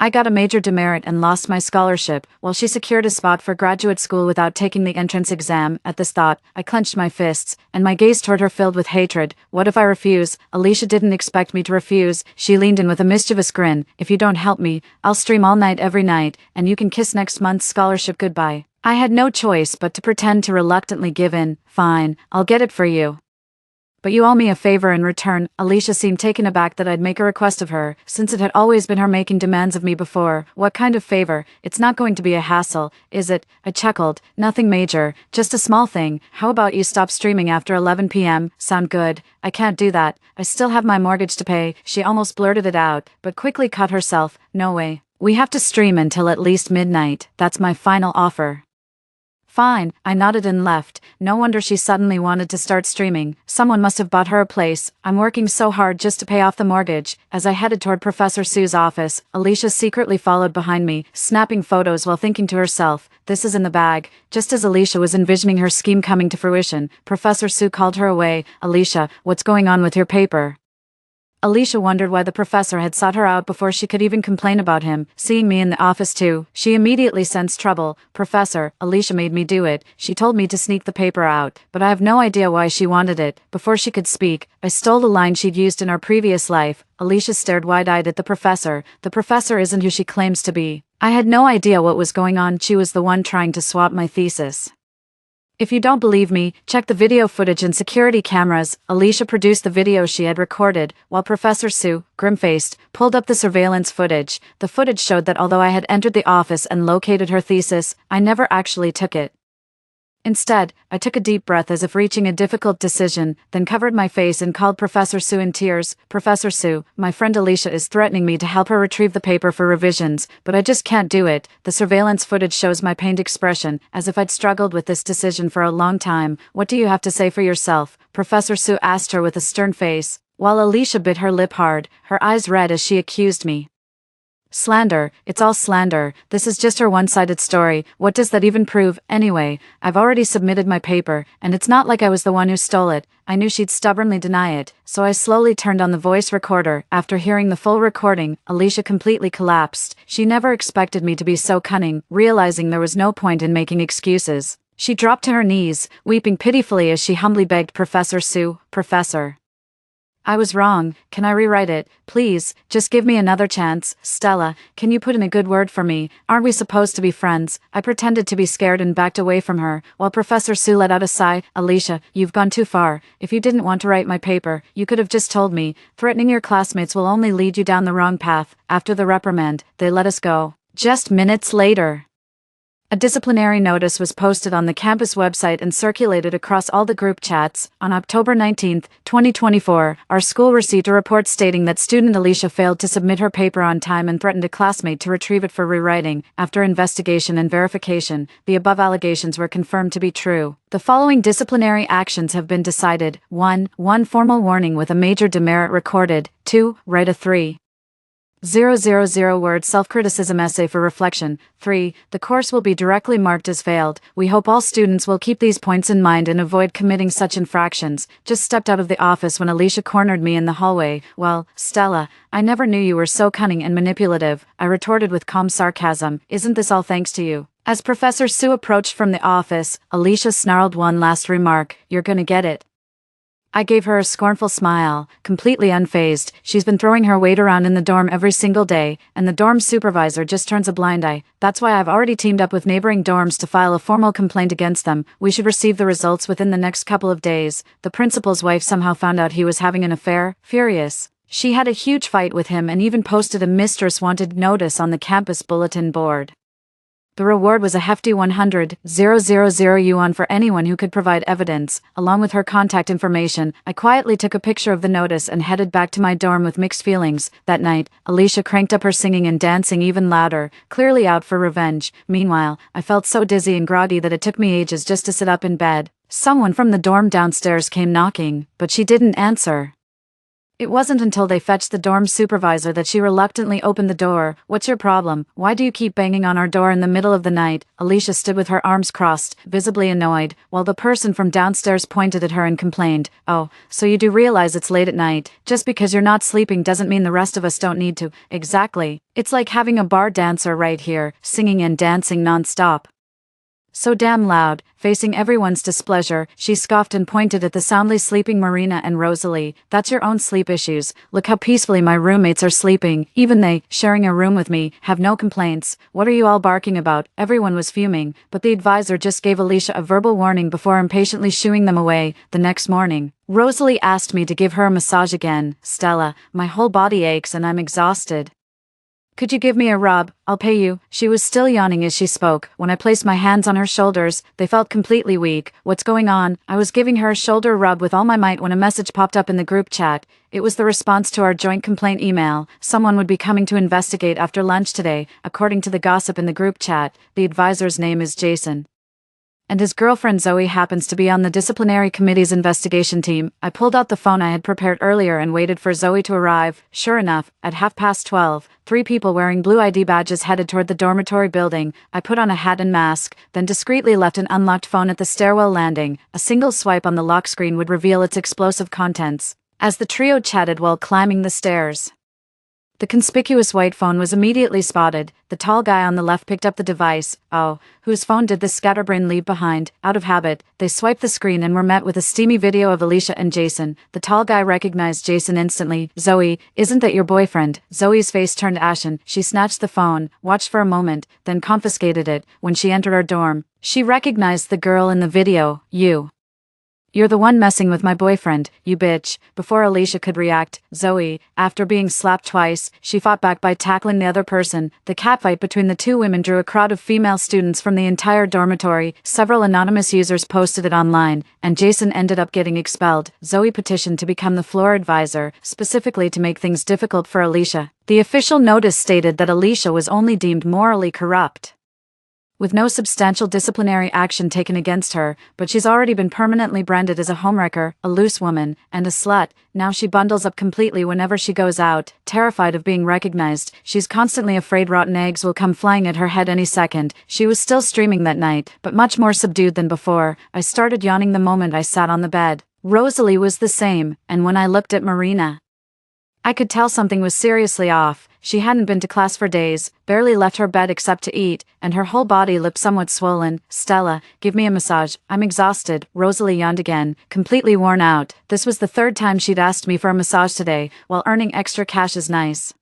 I got a major demerit and lost my scholarship, while she secured a spot for graduate school without taking the entrance exam. At this thought, I clenched my fists, and my gaze toward her filled with hatred. What if I refuse? Alicia didn't expect me to refuse. She leaned in with a mischievous grin. If you don't help me, I'll stream all night every night, and you can kiss next month's scholarship goodbye. I had no choice but to pretend to reluctantly give in. Fine, I'll get it for you. But you owe me a favor in return. Alicia seemed taken aback that I'd make a request of her, since it had always been her making demands of me before. What kind of favor? It's not going to be a hassle, is it? I chuckled. Nothing major, just a small thing. How about you stop streaming after 11 p.m? Sound good? I can't do that. I still have my mortgage to pay. She almost blurted it out, but quickly cut herself. No way. We have to stream until at least midnight. That's my final offer. Fine, I nodded and left. No wonder she suddenly wanted to start streaming. Someone must have bought her a place. I'm working so hard just to pay off the mortgage. As I headed toward Professor Sue's office, Alicia secretly followed behind me, snapping photos while thinking to herself, this is in the bag. Just as Alicia was envisioning her scheme coming to fruition, Professor Sue called her away. Alicia, what's going on with your paper? Alicia wondered why the professor had sought her out before she could even complain about him. Seeing me in the office too, she immediately sensed trouble. Professor, Alicia made me do it. She told me to sneak the paper out, but I have no idea why she wanted it. Before she could speak, I stole the line she'd used in our previous life. Alicia stared wide-eyed at the professor. The professor isn't who she claims to be. I had no idea what was going on. She was the one trying to swap my thesis. If you don't believe me, check the video footage and security cameras. Alicia produced the video she had recorded, while Professor Sue, grim-faced, pulled up the surveillance footage. The footage showed that although I had entered the office and located her thesis, I never actually took it. Instead, I took a deep breath as if reaching a difficult decision, then covered my face and called Professor Sue in tears. "Professor Sue, my friend Alicia is threatening me to help her retrieve the paper for revisions, but I just can't do it." The surveillance footage shows my pained expression, as if I'd struggled with this decision for a long time. "What do you have to say for yourself?" Professor Sue asked her with a stern face, while Alicia bit her lip hard, her eyes red as she accused me. "Slander, it's all slander. This is just her one-sided story. What does that even prove? Anyway, I've already submitted my paper, and it's not like I was the one who stole it." I knew she'd stubbornly deny it, so I slowly turned on the voice recorder. After hearing the full recording, Alicia completely collapsed. She never expected me to be so cunning. Realizing there was no point in making excuses, she dropped to her knees, weeping pitifully as she humbly begged Professor Sue, "Professor, I was wrong. Can I rewrite it? Please, just give me another chance. Stella, can you put in a good word for me? Aren't we supposed to be friends?" I pretended to be scared and backed away from her, while Professor Sue let out a sigh. "Alicia, you've gone too far. If you didn't want to write my paper, you could have just told me. Threatening your classmates will only lead you down the wrong path." After the reprimand, they let us go. Just minutes later, a disciplinary notice was posted on the campus website and circulated across all the group chats. On October 19, 2024, our school received a report stating that student Alicia failed to submit her paper on time and threatened a classmate to retrieve it for rewriting. After investigation and verification, the above allegations were confirmed to be true. The following disciplinary actions have been decided. 1. Formal warning with a major demerit recorded. 2. Write a 3,000-word self-criticism essay for reflection. 3. The course will be directly marked as failed. We hope all students will keep these points in mind and avoid committing such infractions. Just stepped out of the office when Alicia cornered me in the hallway. "Well, Stella, I never knew you were so cunning and manipulative," I retorted with calm sarcasm. "Isn't this all thanks to you?" As Professor Sue approached from the office, Alicia snarled one last remark. "You're gonna get it." I gave her a scornful smile, completely unfazed. She's been throwing her weight around in the dorm every single day, and the dorm supervisor just turns a blind eye. That's why I've already teamed up with neighboring dorms to file a formal complaint against them. We should receive the results within the next couple of days. The principal's wife somehow found out he was having an affair. Furious, she had a huge fight with him and even posted a mistress wanted notice on the campus bulletin board. The reward was a hefty 100,000 yuan for anyone who could provide evidence. Along with her contact information, I quietly took a picture of the notice and headed back to my dorm with mixed feelings. That night, Alicia cranked up her singing and dancing even louder, clearly out for revenge. Meanwhile, I felt so dizzy and groggy that it took me ages just to sit up in bed. Someone from the dorm downstairs came knocking, but she didn't answer. It wasn't until they fetched the dorm supervisor that she reluctantly opened the door. "What's your problem? Why do you keep banging on our door in the middle of the night?" Alicia stood with her arms crossed, visibly annoyed, while the person from downstairs pointed at her and complained. "Oh, so you do realize it's late at night. Just because you're not sleeping doesn't mean the rest of us don't need to." "Exactly. It's like having a bar dancer right here, singing and dancing non-stop. So damn loud." Facing everyone's displeasure, she scoffed and pointed at the soundly sleeping Marina and Rosalie. "That's your own sleep issues. Look how peacefully my roommates are sleeping. Even they, sharing a room with me, have no complaints. What are you all barking about?" Everyone was fuming, but the advisor just gave Alicia a verbal warning before impatiently shooing them away. The next morning, Rosalie asked me to give her a massage again. "Stella, my whole body aches and I'm exhausted. Could you give me a rub? I'll pay you." She was still yawning as she spoke. When I placed my hands on her shoulders, they felt completely weak. "What's going on?" I was giving her a shoulder rub with all my might when a message popped up in the group chat. It was the response to our joint complaint email. Someone would be coming to investigate after lunch today. According to the gossip in the group chat, the advisor's name is Jason, and his girlfriend Zoe happens to be on the disciplinary committee's investigation team. I pulled out the phone I had prepared earlier and waited for Zoe to arrive. Sure enough, at 12:30, 3 people wearing blue ID badges headed toward the dormitory building. I put on a hat and mask, then discreetly left an unlocked phone at the stairwell landing. A single swipe on the lock screen would reveal its explosive contents. As the trio chatted while climbing the stairs, The conspicuous white phone was immediately spotted. The tall guy on the left picked up the device. Oh, whose phone did this scatterbrain leave behind? Out of habit, they swiped the screen and were met with a steamy video of Alicia and Jason. The tall guy recognized Jason instantly. Zoe, isn't that your boyfriend? Zoe's face turned ashen. She snatched the phone, watched for a moment, then confiscated it. When she entered her dorm, she recognized the girl in the video. You're the one messing with my boyfriend, you bitch. Before Alicia could react, Zoe, after being slapped twice, she fought back by tackling the other person. The catfight between the two women drew a crowd of female students from the entire dormitory. Several anonymous users posted it online, and Jason ended up getting expelled. Zoe petitioned to become the floor advisor, specifically to make things difficult for Alicia. The official notice stated that Alicia was only deemed morally corrupt, with no substantial disciplinary action taken against her, but she's already been permanently branded as a homewrecker, a loose woman, and a slut. Now she bundles up completely whenever she goes out, terrified of being recognized. She's constantly afraid rotten eggs will come flying at her head any second. She was still streaming that night, but much more subdued than before. I started yawning the moment I sat on the bed. Rosalie was the same, and when I looked at Marina, I could tell something was seriously off. She hadn't been to class for days, barely left her bed except to eat, and her whole body looked somewhat swollen. Stella, give me a massage. I'm exhausted. Rosalie yawned again, completely worn out. This was the third time she'd asked me for a massage today. While earning extra cash is nice,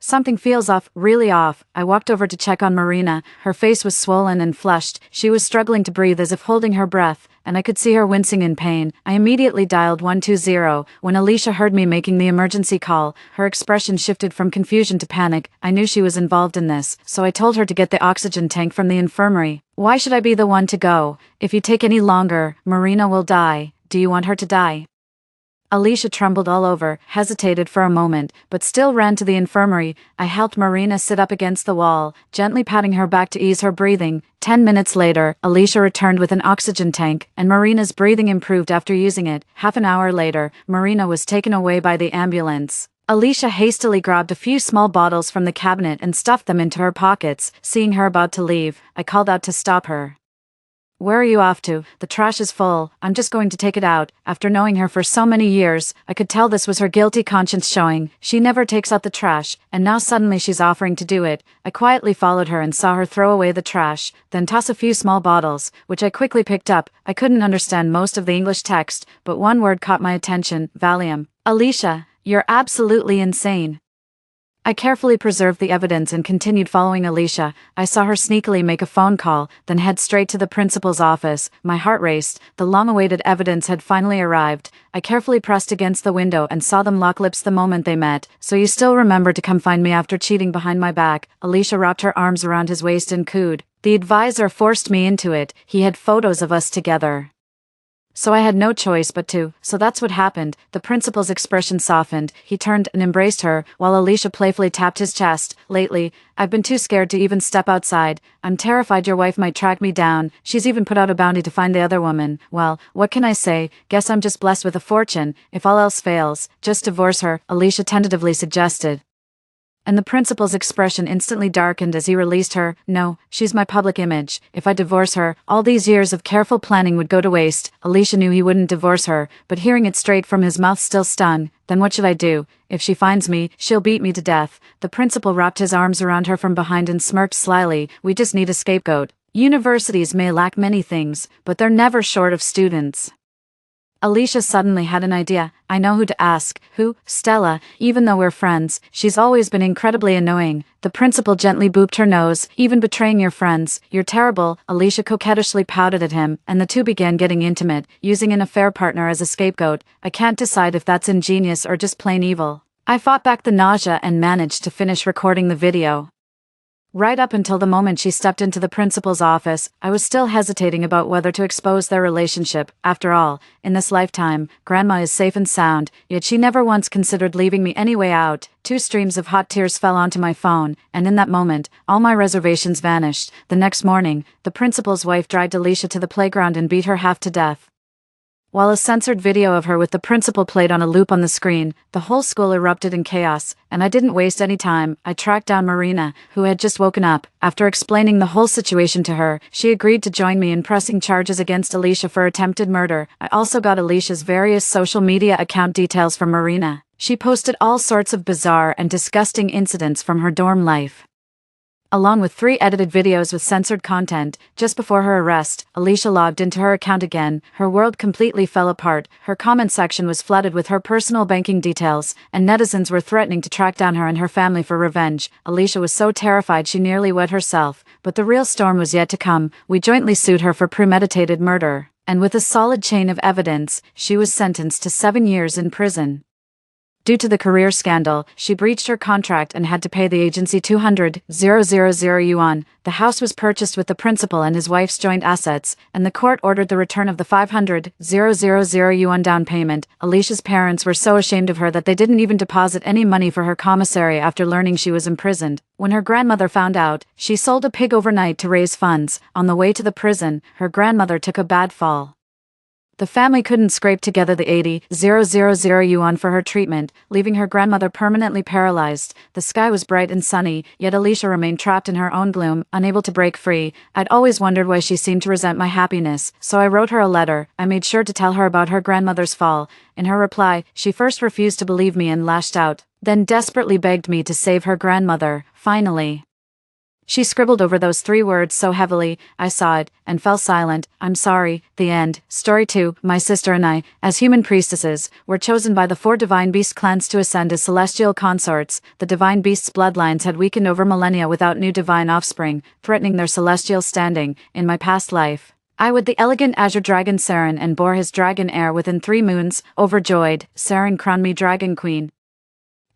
something feels off, really off. I walked over to check on Marina. Her face was swollen and flushed. She was struggling to breathe as if holding her breath, and I could see her wincing in pain. I immediately dialed 120. When Alicia heard me making the emergency call, her expression shifted from confusion to panic. I knew she was involved in this, so I told her to get the oxygen tank from the infirmary. Why should I be the one to go? If you take any longer, Marina will die. Do you want her to die? Alicia trembled all over, hesitated for a moment, but still ran to the infirmary. I helped Marina sit up against the wall, gently patting her back to ease her breathing. 10 minutes later, Alicia returned with an oxygen tank, and Marina's breathing improved after using it. Half an hour later, Marina was taken away by the ambulance. Alicia hastily grabbed a few small bottles from the cabinet and stuffed them into her pockets. Seeing her about to leave, I called out to stop her. Where are you off to? The trash is full. I'm just going to take it out. After knowing her for so many years, I could tell this was her guilty conscience showing. She never takes out the trash, and now suddenly she's offering to do it. I quietly followed her and saw her throw away the trash, then toss a few small bottles, which I quickly picked up. I couldn't understand most of the English text, but one word caught my attention: Valium. Alicia, you're absolutely insane. I carefully preserved the evidence and continued following Alicia. I saw her sneakily make a phone call, then head straight to the principal's office. My heart raced. The long-awaited evidence had finally arrived. I carefully pressed against the window and saw them lock lips the moment they met. So you still remember to come find me after cheating behind my back? Alicia wrapped her arms around his waist and cooed. The advisor forced me into it. He had photos of us together, so I had no choice but to. So that's what happened. The principal's expression softened. He turned and embraced her, while Alicia playfully tapped his chest. Lately, I've been too scared to even step outside. I'm terrified your wife might track me down. She's even put out a bounty to find the other woman. Well, what can I say? Guess I'm just blessed with a fortune. If all else fails, just divorce her, Alicia tentatively suggested. And the principal's expression instantly darkened as he released her. No, she's my public image. If I divorce her, all these years of careful planning would go to waste. Alicia knew he wouldn't divorce her, but hearing it straight from his mouth still stung. Then what should I do? If she finds me, she'll beat me to death. The principal wrapped his arms around her from behind and smirked slyly. We just need a scapegoat. Universities may lack many things, but they're never short of students. Alicia suddenly had an idea. I know who to ask. Who? Stella. Even though we're friends, she's always been incredibly annoying. The principal gently booped her nose. Even betraying your friends. You're terrible. Alicia coquettishly pouted at him, and the two began getting intimate, using an affair partner as a scapegoat. I can't decide if that's ingenious or just plain evil. I fought back the nausea and managed to finish recording the video. Right up until the moment she stepped into the principal's office, I was still hesitating about whether to expose their relationship. After all, in this lifetime, Grandma is safe and sound, yet she never once considered leaving me any way out. 2 streams of hot tears fell onto my phone, and in that moment, all my reservations vanished. The next morning, the principal's wife dragged Alicia to the playground and beat her half to death. While a censored video of her with the principal played on a loop on the screen, the whole school erupted in chaos, and I didn't waste any time. I tracked down Marina, who had just woken up. After explaining the whole situation to her, she agreed to join me in pressing charges against Alicia for attempted murder. I also got Alicia's various social media account details from Marina. She posted all sorts of bizarre and disgusting incidents from her dorm life, along with 3 edited videos with censored content. Just before her arrest, Alicia logged into her account again. Her world completely fell apart. Her comment section was flooded with her personal banking details, and netizens were threatening to track down her and her family for revenge. Alicia was so terrified she nearly wet herself, but the real storm was yet to come. We jointly sued her for premeditated murder, and with a solid chain of evidence, she was sentenced to 7 years in prison. Due to the career scandal, she breached her contract and had to pay the agency 200,000 yuan. The house was purchased with the principal and his wife's joint assets, and the court ordered the return of the 500,000 yuan down payment. Alicia's parents were so ashamed of her that they didn't even deposit any money for her commissary after learning she was imprisoned. When her grandmother found out, she sold a pig overnight to raise funds. On the way to the prison, her grandmother took a bad fall. The family couldn't scrape together the 80,000 yuan for her treatment, leaving her grandmother permanently paralyzed. The sky was bright and sunny, yet Alicia remained trapped in her own gloom, unable to break free. I'd always wondered why she seemed to resent my happiness, so I wrote her a letter. I made sure to tell her about her grandmother's fall. In her reply, she first refused to believe me and lashed out, then desperately begged me to save her grandmother. Finally, she scribbled over those 3 words so heavily, I saw it, and fell silent. I'm sorry. The end. Story 2. My sister and I, as human priestesses, were chosen by the 4 Divine Beast clans to ascend as celestial consorts. The Divine Beasts' bloodlines had weakened over millennia without new divine offspring, threatening their celestial standing. In my past life, I was the elegant azure dragon Saren and bore his dragon heir within 3 moons. Overjoyed, Saren crowned me Dragon Queen,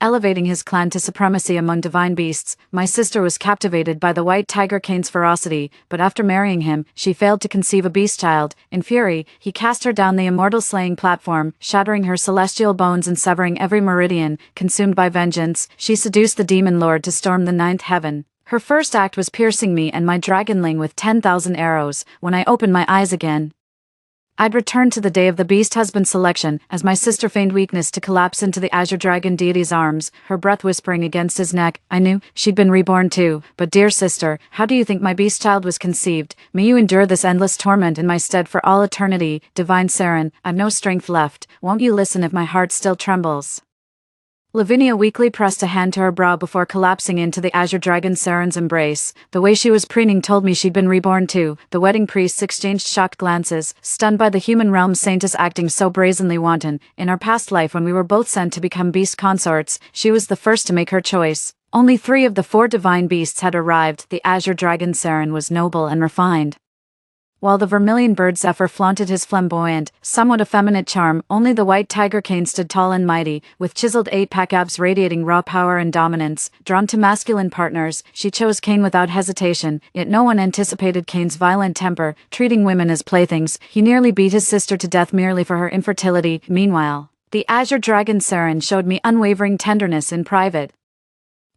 elevating his clan to supremacy among divine beasts. My sister was captivated by the white tiger Cain's ferocity, but after marrying him, she failed to conceive a beast child. In fury, he cast her down the immortal slaying platform, shattering her celestial bones and severing every meridian. Consumed by vengeance, she seduced the demon lord to storm the 9th heaven. Her first act was piercing me and my dragonling with 10,000 arrows. When I opened my eyes again, I'd returned to the day of the beast husband selection, as my sister feigned weakness to collapse into the azure dragon deity's arms, her breath whispering against his neck. I knew she'd been reborn too, but dear sister, how do you think my beast child was conceived? May you endure this endless torment in my stead for all eternity. Divine Saren, I've no strength left. Won't you listen if my heart still trembles? Lavinia weakly pressed a hand to her brow before collapsing into the azure dragon Saren's embrace. The way she was preening told me she'd been reborn too. The wedding priests exchanged shocked glances, stunned by the human realm saintess acting so brazenly wanton. In our past life, when we were both sent to become beast consorts, she was the first to make her choice. Only 3 of the 4 divine beasts had arrived. The azure dragon Saren was noble and refined, while the vermilion bird Zephyr flaunted his flamboyant, somewhat effeminate charm. Only the white tiger Cain stood tall and mighty, with chiseled 8-pack abs radiating raw power and dominance. Drawn to masculine partners, she chose Cain without hesitation, yet no one anticipated Cain's violent temper, treating women as playthings. He nearly beat his sister to death merely for her infertility. Meanwhile, the azure dragon Saren showed me unwavering tenderness in private,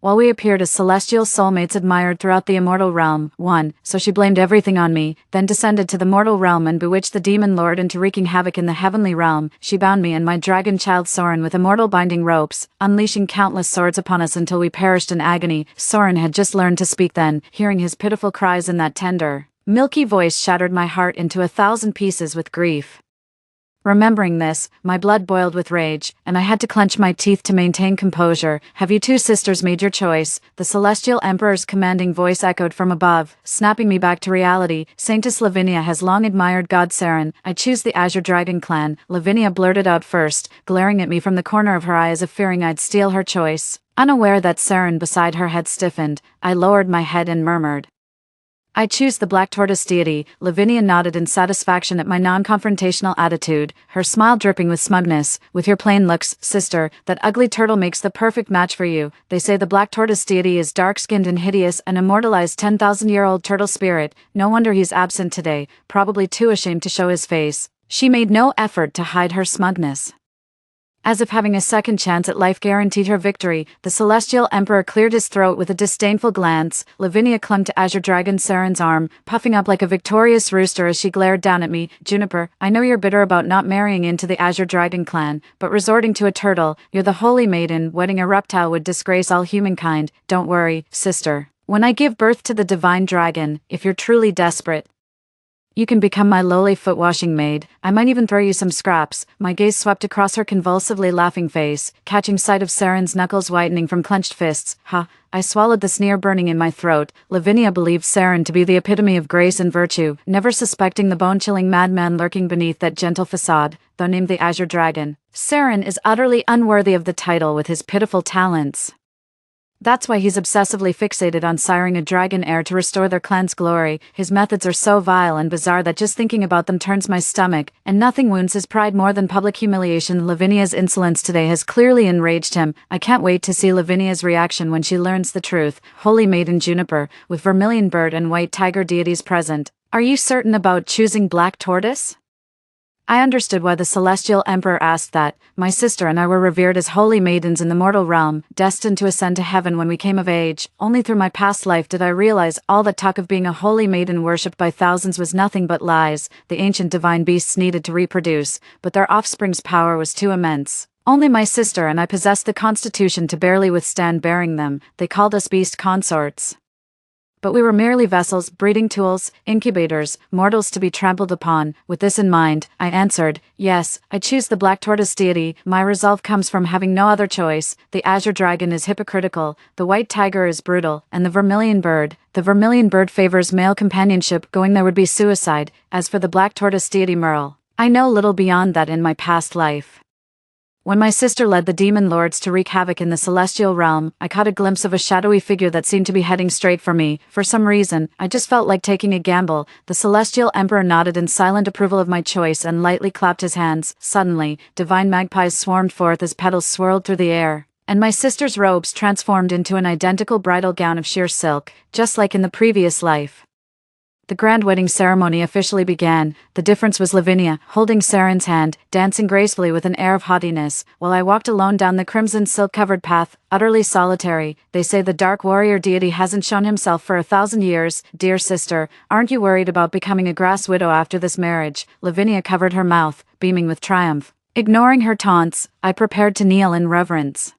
while we appeared as celestial soulmates admired throughout the immortal realm. 1. So she blamed everything on me, then descended to the mortal realm and bewitched the demon lord into wreaking havoc in the heavenly realm. She bound me and my dragon child Soren with immortal binding ropes, unleashing countless swords upon us until we perished in agony. Soren had just learned to speak then. Hearing his pitiful cries in that tender, milky voice shattered my heart into 1,000 pieces with grief. Remembering this, my blood boiled with rage, and I had to clench my teeth to maintain composure. Have you 2 sisters made your choice? The celestial emperor's commanding voice echoed from above, snapping me back to reality. Saintess Lavinia has long admired God Saren. I choose the Azure Dragon clan, Lavinia blurted out first, glaring at me from the corner of her eye as if fearing I'd steal her choice. Unaware that Saren beside her had stiffened, I lowered my head and murmured, I choose the Black Tortoise deity. Lavinia nodded in satisfaction at my non-confrontational attitude, her smile dripping with smugness. With your plain looks, sister, that ugly turtle makes the perfect match for you. They say the Black Tortoise deity is dark-skinned and hideous, an immortalized 10,000-year-old turtle spirit. No wonder he's absent today, probably too ashamed to show his face. She made no effort to hide her smugness. As if having a second chance at life guaranteed her victory, the Celestial Emperor cleared his throat with a disdainful glance. Lavinia clung to Azure Dragon Saren's arm, puffing up like a victorious rooster as she glared down at me. Juniper, I know you're bitter about not marrying into the Azure Dragon clan, but resorting to a turtle, you're the holy maiden, wedding a reptile would disgrace all humankind. Don't worry, sister. When I give birth to the divine dragon, if you're truly desperate, you can become my lowly foot-washing maid. I might even throw you some scraps. My gaze swept across her convulsively laughing face, catching sight of Saren's knuckles whitening from clenched fists. Ha! I swallowed the sneer burning in my throat. Lavinia believed Saren to be the epitome of grace and virtue, never suspecting the bone-chilling madman lurking beneath that gentle facade, though named the Azure Dragon. Saren is utterly unworthy of the title with his pitiful talents. That's why he's obsessively fixated on siring a dragon heir to restore their clan's glory. His methods are so vile and bizarre that just thinking about them turns my stomach, and nothing wounds his pride more than public humiliation. Lavinia's insolence today has clearly enraged him. I can't wait to see Lavinia's reaction when she learns the truth. Holy Maiden Juniper, with Vermilion Bird and White Tiger deities present, are you certain about choosing Black Tortoise? I understood why the Celestial Emperor asked that. My sister and I were revered as holy maidens in the mortal realm, destined to ascend to heaven when we came of age. Only through my past life did I realize all that talk of being a holy maiden worshipped by thousands was nothing but lies. The ancient divine beasts needed to reproduce, but their offspring's power was too immense. Only my sister and I possessed the constitution to barely withstand bearing them. They called us beast consorts. But we were merely vessels, breeding tools, incubators, mortals to be trampled upon. With this in mind, I answered, yes, I choose the Black Tortoise deity. My resolve comes from having no other choice. The Azure Dragon is hypocritical, the White Tiger is brutal, and the Vermilion Bird favors male companionship, going there would be suicide. As for the Black Tortoise deity Merle, I know little beyond that in my past life. When my sister led the demon lords to wreak havoc in the celestial realm, I caught a glimpse of a shadowy figure that seemed to be heading straight for me. For some reason, I just felt like taking a gamble. The Celestial Emperor nodded in silent approval of my choice and lightly clapped his hands. Suddenly, divine magpies swarmed forth as petals swirled through the air, and my sister's robes transformed into an identical bridal gown of sheer silk, just like in the previous life. The grand wedding ceremony officially began. The difference was Lavinia, holding Saren's hand, dancing gracefully with an air of haughtiness, while I walked alone down the crimson silk-covered path, utterly solitary. They say the dark warrior deity hasn't shown himself for 1,000 years. Dear sister, aren't you worried about becoming a grass widow after this marriage? Lavinia covered her mouth, beaming with triumph. Ignoring her taunts, I prepared to kneel in reverence.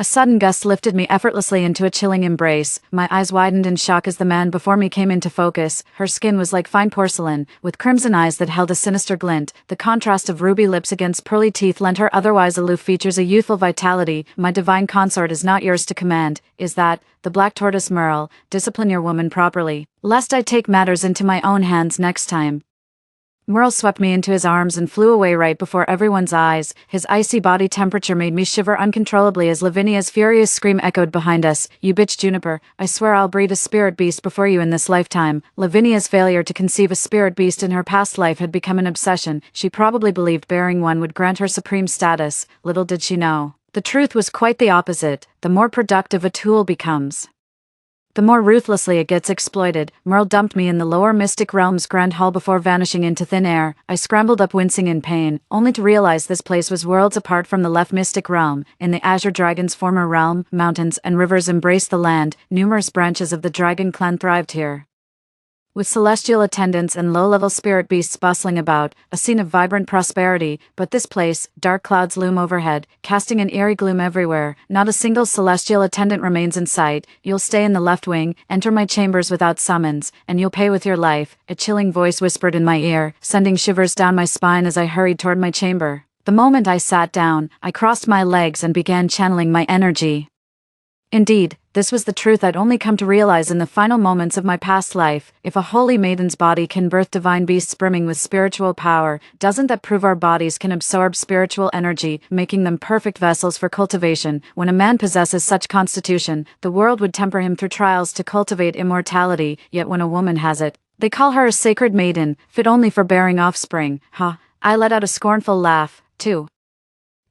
A sudden gust lifted me effortlessly into a chilling embrace. My eyes widened in shock as the man before me came into focus. Her skin was like fine porcelain, with crimson eyes that held a sinister glint. The contrast of ruby lips against pearly teeth lent her otherwise aloof features a youthful vitality. My divine consort is not yours to command, is that? The Black Tortoise Merle, discipline your woman properly, lest I take matters into my own hands next time. Merle swept me into his arms and flew away right before everyone's eyes. His icy body temperature made me shiver uncontrollably as Lavinia's furious scream echoed behind us. You bitch Juniper, I swear I'll breed a spirit beast before you in this lifetime. Lavinia's failure to conceive a spirit beast in her past life had become an obsession. She probably believed bearing one would grant her supreme status. Little did she know. The truth was quite the opposite. The more productive a tool becomes, the more ruthlessly it gets exploited. Merle dumped me in the lower mystic realm's grand hall before vanishing into thin air. I scrambled up wincing in pain, only to realize this place was worlds apart from the left mystic realm. In the Azure Dragon's former realm, mountains and rivers embraced the land. Numerous branches of the dragon clan thrived here, with celestial attendants and low-level spirit beasts bustling about, a scene of vibrant prosperity. But this place, dark clouds loom overhead, casting an eerie gloom everywhere. Not a single celestial attendant remains in sight. You'll stay in the left wing, enter my chambers without summons, and you'll pay with your life, a chilling voice whispered in my ear, sending shivers down my spine as I hurried toward my chamber. The moment I sat down, I crossed my legs and began channeling my energy. Indeed, this was the truth I'd only come to realize in the final moments of my past life. If a holy maiden's body can birth divine beasts brimming with spiritual power, doesn't that prove our bodies can absorb spiritual energy, making them perfect vessels for cultivation? When a man possesses such constitution, the world would temper him through trials to cultivate immortality, yet when a woman has it, they call her a sacred maiden, fit only for bearing offspring. Ha! I let out a scornful laugh, too.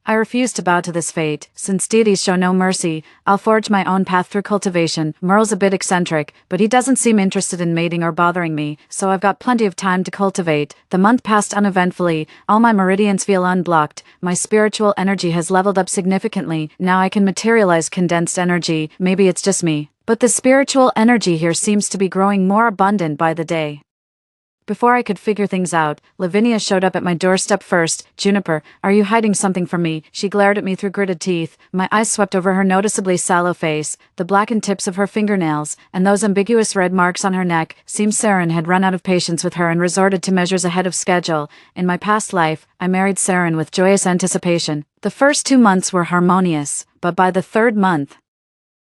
I refuse to bow to this fate. Since deities show no mercy, I'll forge my own path through cultivation. Merle's a bit eccentric, but he doesn't seem interested in mating or bothering me, so I've got plenty of time to cultivate. The month passed uneventfully, all my meridians feel unblocked, my spiritual energy has leveled up significantly, now I can materialize condensed energy, maybe it's just me. But the spiritual energy here seems to be growing more abundant by the day. Before I could figure things out, Lavinia showed up at my doorstep first. Juniper, are you hiding something from me? She glared at me through gritted teeth. My eyes swept over her noticeably sallow face, the blackened tips of her fingernails, and those ambiguous red marks on her neck. Seemed Saren had run out of patience with her and resorted to measures ahead of schedule. In my past life, I married Saren with joyous anticipation. The first 2 months were harmonious, but by the third month,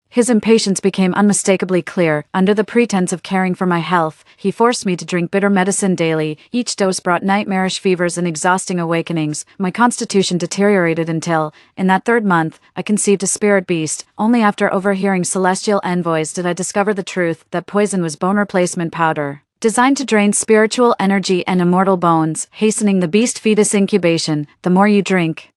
his impatience became unmistakably clear. Under the pretense of caring for my health, he forced me to drink bitter medicine daily. Each dose brought nightmarish fevers and exhausting awakenings. My constitution deteriorated until, in that third month, I conceived a spirit beast. Only after overhearing celestial envoys did I discover the truth that poison was bone replacement powder, designed to drain spiritual energy and immortal bones, hastening the beast fetus incubation. The more you drink,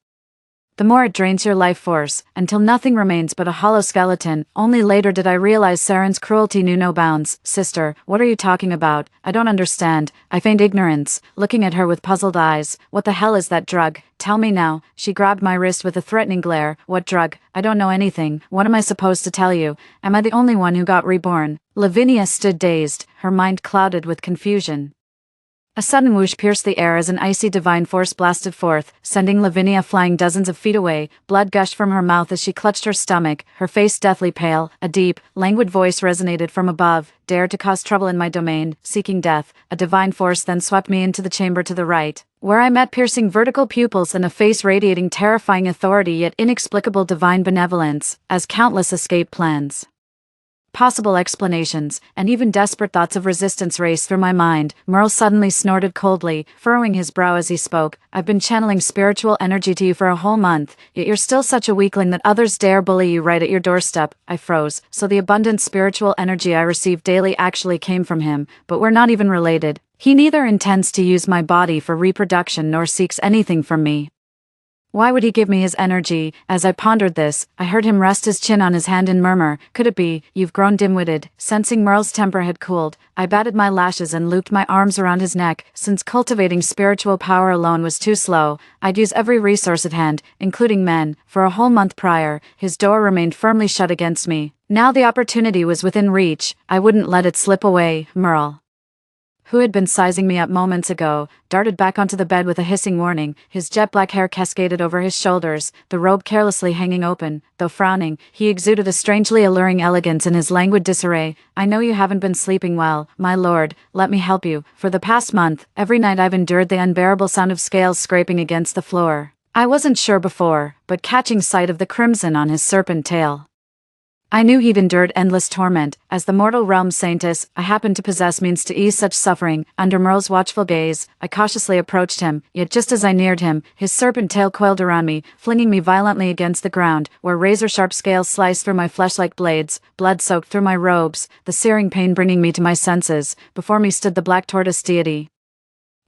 the more it drains your life force, until nothing remains but a hollow skeleton. Only later did I realize Saren's cruelty knew no bounds. Sister, what are you talking about? I don't understand. I feigned ignorance, looking at her with puzzled eyes. What the hell is that drug? Tell me now. She grabbed my wrist with a threatening glare. What drug? I don't know anything. What am I supposed to tell you? Am I the only one who got reborn? Lavinia stood dazed, her mind clouded with confusion. A sudden whoosh pierced the air as an icy divine force blasted forth, sending Lavinia flying dozens of feet away. Blood gushed from her mouth as she clutched her stomach, her face deathly pale. A deep, languid voice resonated from above. Dare to cause trouble in my domain, seeking death. A divine force then swept me into the chamber to the right, where I met piercing vertical pupils and a face radiating terrifying authority yet inexplicable divine benevolence, as countless escape plans, possible explanations, and even desperate thoughts of resistance raced through my mind. Merle suddenly snorted coldly, furrowing his brow as he spoke. I've been channeling spiritual energy to you for a whole month, yet you're still such a weakling that others dare bully you right at your doorstep. I froze. So the abundant spiritual energy I received daily actually came from him, but we're not even related. He neither intends to use my body for reproduction nor seeks anything from me. Why would he give me his energy? As I pondered this, I heard him rest his chin on his hand and murmur, could it be, you've grown dim-witted? Sensing Merle's temper had cooled, I batted my lashes and looped my arms around his neck. Since cultivating spiritual power alone was too slow, I'd use every resource at hand, including men. For a whole month prior, his door remained firmly shut against me. Now the opportunity was within reach, I wouldn't let it slip away. Merle, who had been sizing me up moments ago, darted back onto the bed with a hissing warning. His jet-black hair cascaded over his shoulders, the robe carelessly hanging open. Though frowning, he exuded a strangely alluring elegance in his languid disarray. I know you haven't been sleeping well, my lord. Let me help you. For the past month, every night I've endured the unbearable sound of scales scraping against the floor. I wasn't sure before, but catching sight of the crimson on his serpent tail, I knew he'd endured endless torment. As the mortal realm saintess, I happened to possess means to ease such suffering. Under Merle's watchful gaze, I cautiously approached him, yet just as I neared him, his serpent tail coiled around me, flinging me violently against the ground, where razor-sharp scales sliced through my flesh like blades, blood soaked through my robes, the searing pain bringing me to my senses. Before me stood the black tortoise deity,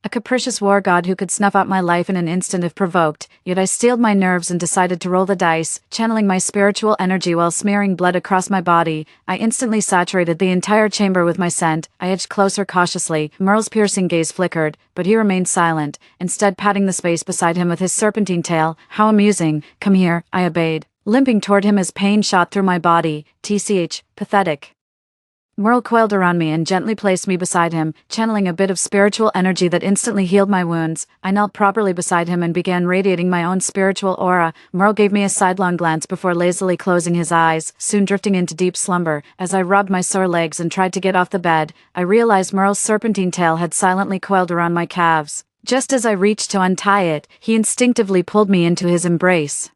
a capricious war god who could snuff out my life in an instant if provoked, yet I steeled my nerves and decided to roll the dice, channeling my spiritual energy while smearing blood across my body. I instantly saturated the entire chamber with my scent. I edged closer cautiously. Merle's piercing gaze flickered, but he remained silent, instead patting the space beside him with his serpentine tail. How amusing. Come here, I obeyed, limping toward him as pain shot through my body. TCH, pathetic. Merle coiled around me and gently placed me beside him, channeling a bit of spiritual energy that instantly healed my wounds. I knelt properly beside him and began radiating my own spiritual aura. Merle gave me a sidelong glance before lazily closing his eyes, soon drifting into deep slumber. As I rubbed my sore legs and tried to get off the bed, I realized Merle's serpentine tail had silently coiled around my calves. Just as I reached to untie it, he instinctively pulled me into his embrace.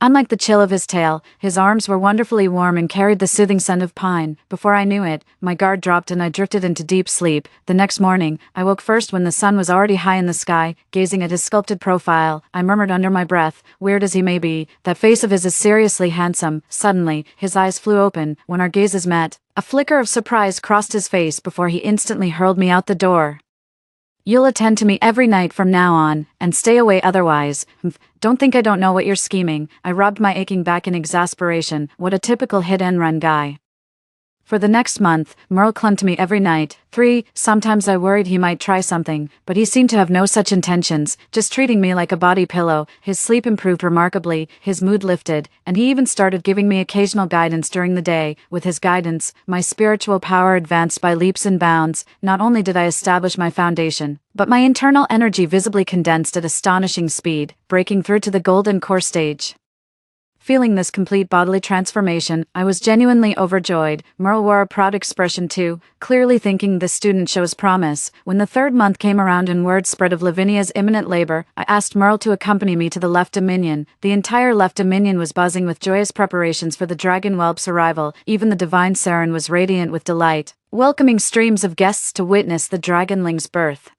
Unlike the chill of his tail, his arms were wonderfully warm and carried the soothing scent of pine. Before I knew it, my guard dropped and I drifted into deep sleep. The next morning, I woke first when the sun was already high in the sky. Gazing at his sculpted profile, I murmured under my breath, weird as he may be, that face of his is seriously handsome. Suddenly, his eyes flew open. When our gazes met, a flicker of surprise crossed his face before he instantly hurled me out the door. You'll attend to me every night from now on, and stay away otherwise. Don't think I don't know what you're scheming. I rubbed my aching back in exasperation. What a typical hit-and-run guy. For the next month, Merle clung to me every night. Sometimes I worried he might try something, but he seemed to have no such intentions, just treating me like a body pillow. His sleep improved remarkably, his mood lifted, and he even started giving me occasional guidance during the day. With his guidance, my spiritual power advanced by leaps and bounds. Not only did I establish my foundation, but my internal energy visibly condensed at astonishing speed, breaking through to the golden core stage. Feeling this complete bodily transformation, I was genuinely overjoyed. Merle wore a proud expression too, clearly thinking the student shows promise. When the third month came around and word spread of Lavinia's imminent labor, I asked Merle to accompany me to the Left Dominion. The entire Left Dominion was buzzing with joyous preparations for the dragon whelp's arrival. Even the divine Saren was radiant with delight, welcoming streams of guests to witness the dragonling's birth.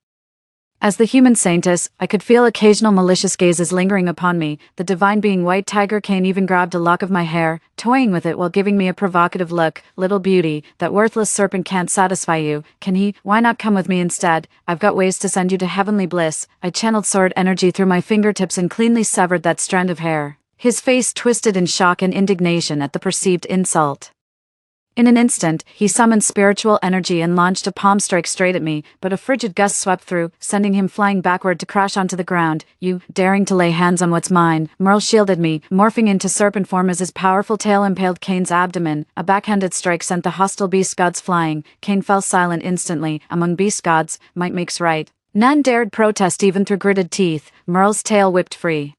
As the human saintess, I could feel occasional malicious gazes lingering upon me. The divine being White Tiger Cane even grabbed a lock of my hair, toying with it while giving me a provocative look. Little beauty, that worthless serpent can't satisfy you, can he? Why not come with me instead? I've got ways to send you to heavenly bliss. I channeled sword energy through my fingertips and cleanly severed that strand of hair. His face twisted in shock and indignation at the perceived insult. In an instant, he summoned spiritual energy and launched a palm strike straight at me, but a frigid gust swept through, sending him flying backward to crash onto the ground. You, daring to lay hands on what's mine. Merle shielded me, morphing into serpent form as his powerful tail impaled Kane's abdomen. A backhanded strike sent the hostile beast gods flying. Kane fell silent instantly. Among beast gods, might makes right. None dared protest even through gritted teeth. Merle's tail whipped free,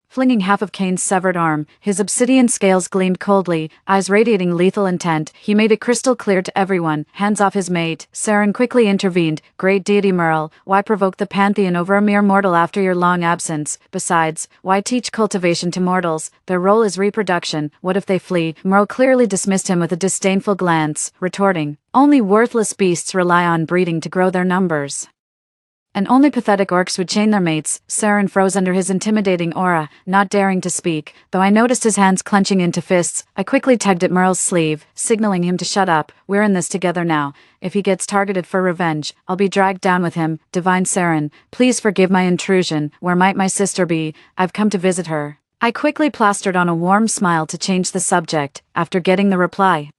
flinging half of Kane's severed arm. His obsidian scales gleamed coldly, eyes radiating lethal intent. He made it crystal clear to everyone. Hands off his mate. Saren quickly intervened. Great deity Merle, why provoke the pantheon over a mere mortal after your long absence? Besides, why teach cultivation to mortals? Their role is reproduction. What if they flee? Merle clearly dismissed him with a disdainful glance, retorting, only worthless beasts rely on breeding to grow their numbers. And only pathetic orcs would chain their mates. Saren froze under his intimidating aura, not daring to speak. Though I noticed his hands clenching into fists, I quickly tugged at Merle's sleeve, signaling him to shut up. We're in this together now. If he gets targeted for revenge, I'll be dragged down with him. Divine Saren, please forgive my intrusion. Where might my sister be? I've come to visit her. I quickly plastered on a warm smile to change the subject, after getting the reply.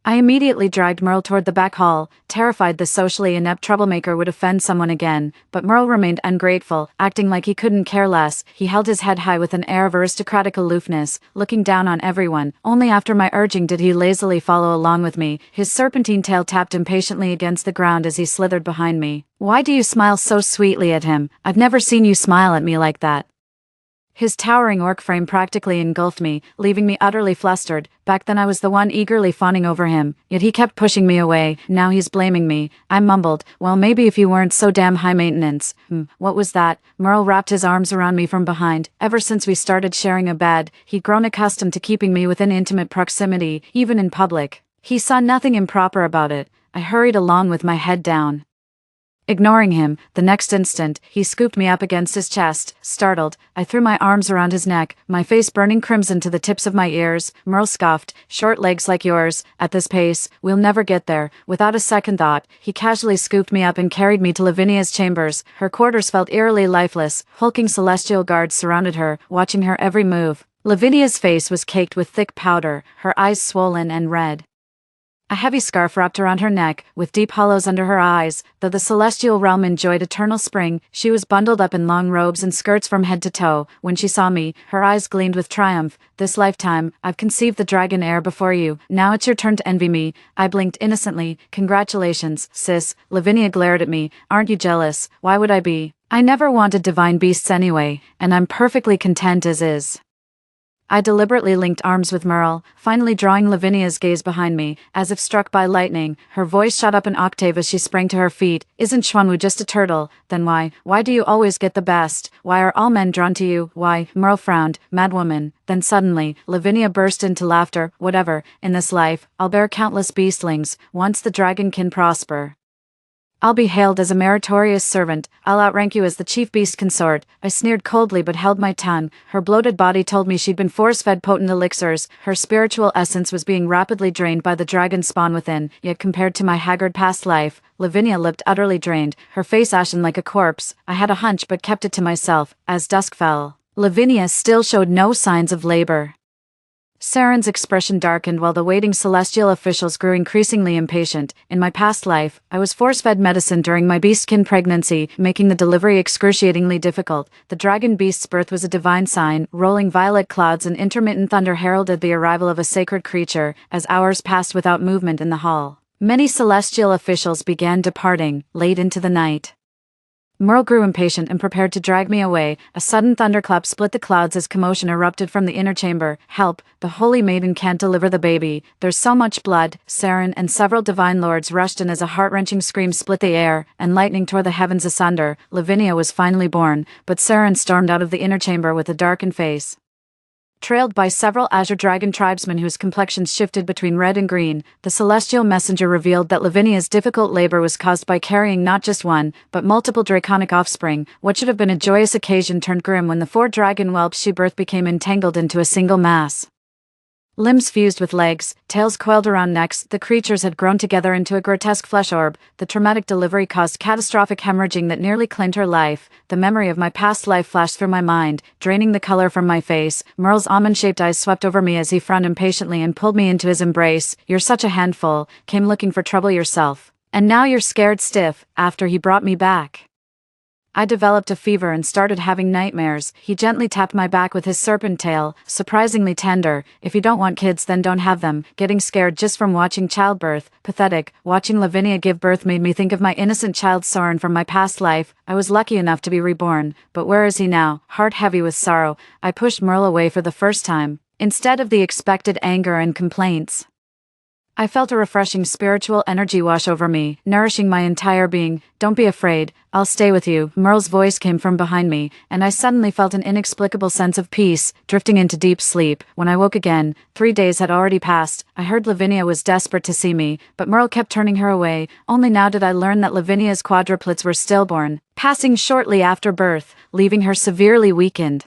I immediately dragged Merle toward the back hall, terrified the socially inept troublemaker would offend someone again, but Merle remained ungrateful, acting like he couldn't care less. He held his head high with an air of aristocratic aloofness, looking down on everyone. Only after my urging did he lazily follow along with me. His serpentine tail tapped impatiently against the ground as he slithered behind me. Why do you smile so sweetly at him? I've never seen you smile at me like that. His towering orc frame practically engulfed me, leaving me utterly flustered. Back then I was the one eagerly fawning over him, yet he kept pushing me away. Now he's blaming me. I mumbled, well, maybe if you weren't so damn high maintenance. What was that? Merle wrapped his arms around me from behind. Ever since we started sharing a bed, he'd grown accustomed to keeping me within intimate proximity, even in public. He saw nothing improper about it. I hurried along with my head down. Ignoring him, the next instant, he scooped me up against his chest. Startled, I threw my arms around his neck, my face burning crimson to the tips of my ears. Merle scoffed, short legs like yours. At this pace, we'll never get there. Without a second thought, he casually scooped me up and carried me to Lavinia's chambers. Her quarters felt eerily lifeless. Hulking celestial guards surrounded her, watching her every move. Lavinia's face was caked with thick powder, her eyes swollen and red. A heavy scarf wrapped around her neck, with deep hollows under her eyes. Though the celestial realm enjoyed eternal spring, she was bundled up in long robes and skirts from head to toe. When she saw me, her eyes gleamed with triumph. This lifetime, I've conceived the dragon heir before you. Now it's your turn to envy me. I blinked innocently. Congratulations, sis. Lavinia glared at me. Aren't you jealous? Why would I be? I never wanted divine beasts anyway, and I'm perfectly content as is. I deliberately linked arms with Merle, finally drawing Lavinia's gaze behind me. As if struck by lightning, her voice shot up an octave as she sprang to her feet. Isn't Xuanwu just a turtle? Then why do you always get the best? Why are all men drawn to you? Why? Merle frowned. Madwoman. Then suddenly, Lavinia burst into laughter. Whatever, in this life, I'll bear countless beastlings, once the dragon can prosper. I'll be hailed as a meritorious servant, I'll outrank you as the chief beast consort. I sneered coldly but held my tongue. Her bloated body told me she'd been force-fed potent elixirs, her spiritual essence was being rapidly drained by the dragon spawn within, yet compared to my haggard past life, Lavinia looked utterly drained, her face ashen like a corpse. I had a hunch but kept it to myself. As dusk fell, Lavinia still showed no signs of labor. Saren's expression darkened while the waiting celestial officials grew increasingly impatient. In my past life, I was force-fed medicine during my beastkin pregnancy, making the delivery excruciatingly difficult. The dragon beast's birth was a divine sign. Rolling violet clouds and intermittent thunder heralded the arrival of a sacred creature. As hours passed without movement in the hall, many celestial officials began departing, late into the night. Merle grew impatient and prepared to drag me away. A sudden thunderclap split the clouds as commotion erupted from the inner chamber. Help! The holy maiden can't deliver the baby. There's so much blood. Saren and several divine lords rushed in as a heart-wrenching scream split the air, and lightning tore the heavens asunder. Lavinia was finally born, but Saren stormed out of the inner chamber with a darkened face. Trailed by several Azure Dragon tribesmen whose complexions shifted between red and green, the celestial messenger revealed that Lavinia's difficult labor was caused by carrying not just one, but multiple draconic offspring. What should have been a joyous occasion turned grim when the 4 dragon whelps she birthed became entangled into a single mass. Limbs fused with legs, tails coiled around necks, the creatures had grown together into a grotesque flesh orb. The traumatic delivery caused catastrophic hemorrhaging that nearly claimed her life. The memory of my past life flashed through my mind, draining the color from my face. Merle's almond-shaped eyes swept over me as he frowned impatiently and pulled me into his embrace. You're such a handful, came looking for trouble yourself. And now you're scared stiff, after he brought me back. I developed a fever and started having nightmares. He gently tapped my back with his serpent tail, surprisingly tender. If you don't want kids, then don't have them. Getting scared just from watching childbirth. Pathetic. Watching Lavinia give birth made me think of my innocent child Soren from my past life. I was lucky enough to be reborn. But where is he now? Heart heavy with sorrow, I pushed Merle away for the first time. Instead of the expected anger and complaints, I felt a refreshing spiritual energy wash over me, nourishing my entire being. Don't be afraid, I'll stay with you. Merle's voice came from behind me, and I suddenly felt an inexplicable sense of peace, drifting into deep sleep. When I woke again, 3 days had already passed. I heard Lavinia was desperate to see me, but Merle kept turning her away. Only now did I learn that Lavinia's quadruplets were stillborn, passing shortly after birth, leaving her severely weakened.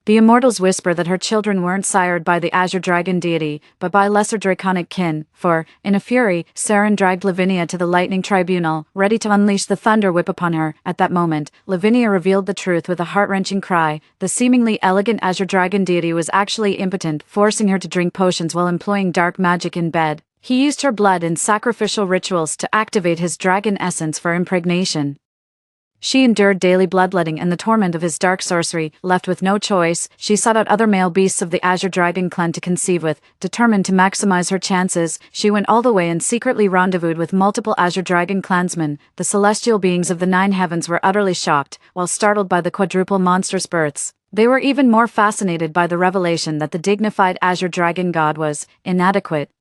The immortals whisper that her children weren't sired by the Azure Dragon deity, but by lesser draconic kin, for, in a fury, Saren dragged Lavinia to the lightning tribunal, ready to unleash the thunder whip upon her. At that moment, Lavinia revealed the truth with a heart-wrenching cry. The seemingly elegant Azure Dragon deity was actually impotent, forcing her to drink potions while employing dark magic in bed. He used her blood in sacrificial rituals to activate his dragon essence for impregnation. She endured daily bloodletting and the torment of his dark sorcery. Left with no choice, she sought out other male beasts of the Azure Dragon clan to conceive with. Determined to maximize her chances, she went all the way and secretly rendezvoused with multiple Azure Dragon clansmen. The celestial beings of the 9 heavens were utterly shocked, while startled by the quadruple monstrous births. They were even more fascinated by the revelation that the dignified Azure Dragon god was inadequate.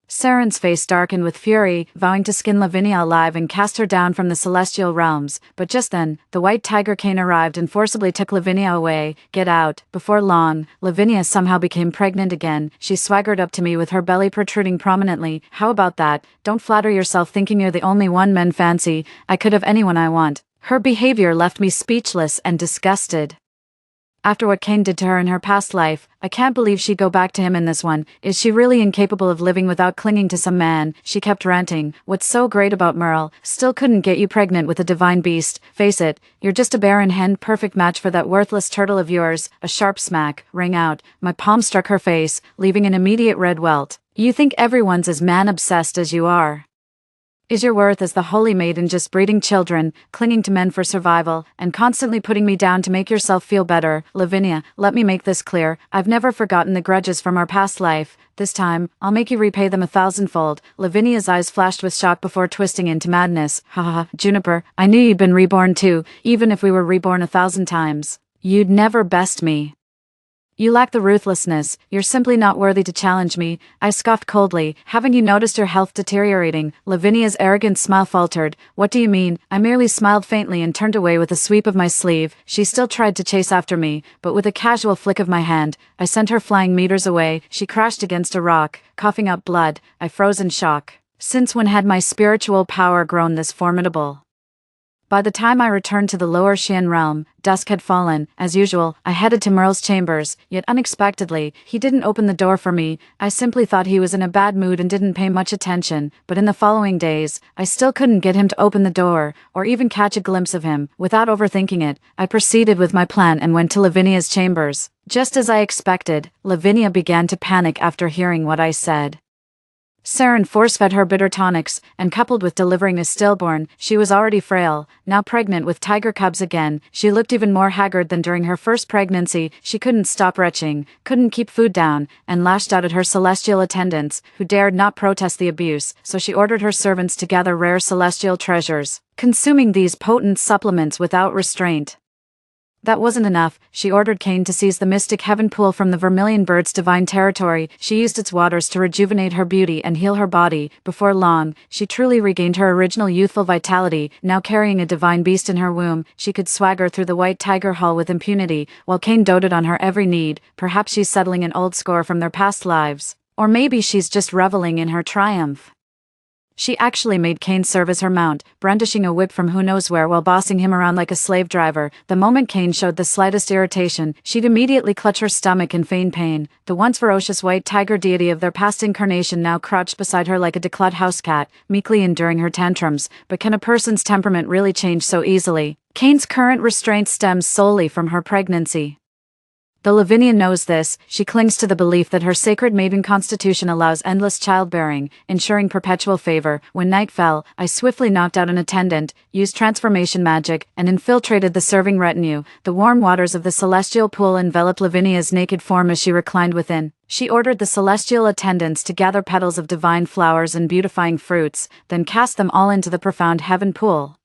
Saren's face darkened with fury, vowing to skin Lavinia alive and cast her down from the celestial realms. But just then, the white tiger cane arrived and forcibly took Lavinia away. Get out. Before long, Lavinia somehow became pregnant again. She swaggered up to me with her belly protruding prominently. How about that? Don't flatter yourself thinking you're the only one men fancy. I could have anyone I want. Her behavior left me speechless and disgusted. After what Kane did to her in her past life, I can't believe she'd go back to him in this one. Is she really incapable of living without clinging to some man? She kept ranting. What's so great about Merle? Still couldn't get you pregnant with a divine beast. Face it, you're just a barren hen, perfect match for that worthless turtle of yours. A sharp smack rang out. My palm struck her face, leaving an immediate red welt. You think everyone's as man-obsessed as you are? Is your worth as the holy maiden just breeding children, clinging to men for survival, and constantly putting me down to make yourself feel better? Lavinia, let me make this clear. I've never forgotten the grudges from our past life. This time, I'll make you repay them 1,000-fold. Lavinia's eyes flashed with shock before twisting into madness. Haha, Juniper, I knew you'd been reborn too, even if we were reborn 1,000 times. You'd never best me. You lack the ruthlessness, you're simply not worthy to challenge me, I scoffed coldly. Haven't you noticed your health deteriorating? Lavinia's arrogant smile faltered. What do you mean? I merely smiled faintly and turned away with a sweep of my sleeve. She still tried to chase after me, but with a casual flick of my hand, I sent her flying meters away. She crashed against a rock, coughing up blood. I froze in shock. Since when had my spiritual power grown this formidable? By the time I returned to the lower Xian realm, dusk had fallen. As usual, I headed to Merle's chambers, yet unexpectedly, he didn't open the door for me. I simply thought he was in a bad mood and didn't pay much attention, but in the following days, I still couldn't get him to open the door, or even catch a glimpse of him. Without overthinking it, I proceeded with my plan and went to Lavinia's chambers. Just as I expected, Lavinia began to panic after hearing what I said. Saren force-fed her bitter tonics, and coupled with delivering a stillborn, she was already frail. Now pregnant with tiger cubs again, she looked even more haggard than during her first pregnancy. She couldn't stop retching, couldn't keep food down, and lashed out at her celestial attendants, who dared not protest the abuse, so she ordered her servants to gather rare celestial treasures, consuming these potent supplements without restraint. That wasn't enough. She ordered Cain to seize the mystic heaven pool from the vermilion bird's divine territory. She used its waters to rejuvenate her beauty and heal her body. Before long, she truly regained her original youthful vitality. Now carrying a divine beast in her womb, she could swagger through the white tiger hall with impunity, while Cain doted on her every need. Perhaps she's settling an old score from their past lives. Or maybe she's just reveling in her triumph. She actually made Cain serve as her mount, brandishing a whip from who knows where while bossing him around like a slave driver. The moment Cain showed the slightest irritation, she'd immediately clutch her stomach and feign pain. The once ferocious white tiger deity of their past incarnation now crouched beside her like a declawed house cat, meekly enduring her tantrums. But can a person's temperament really change so easily? Cain's current restraint stems solely from her pregnancy. Though Lavinia knows this, she clings to the belief that her sacred maiden constitution allows endless childbearing, ensuring perpetual favor. When night fell, I swiftly knocked out an attendant, used transformation magic, and infiltrated the serving retinue. The warm waters of the celestial pool enveloped Lavinia's naked form as she reclined within. She ordered the celestial attendants to gather petals of divine flowers and beautifying fruits, then cast them all into the profound heaven pool.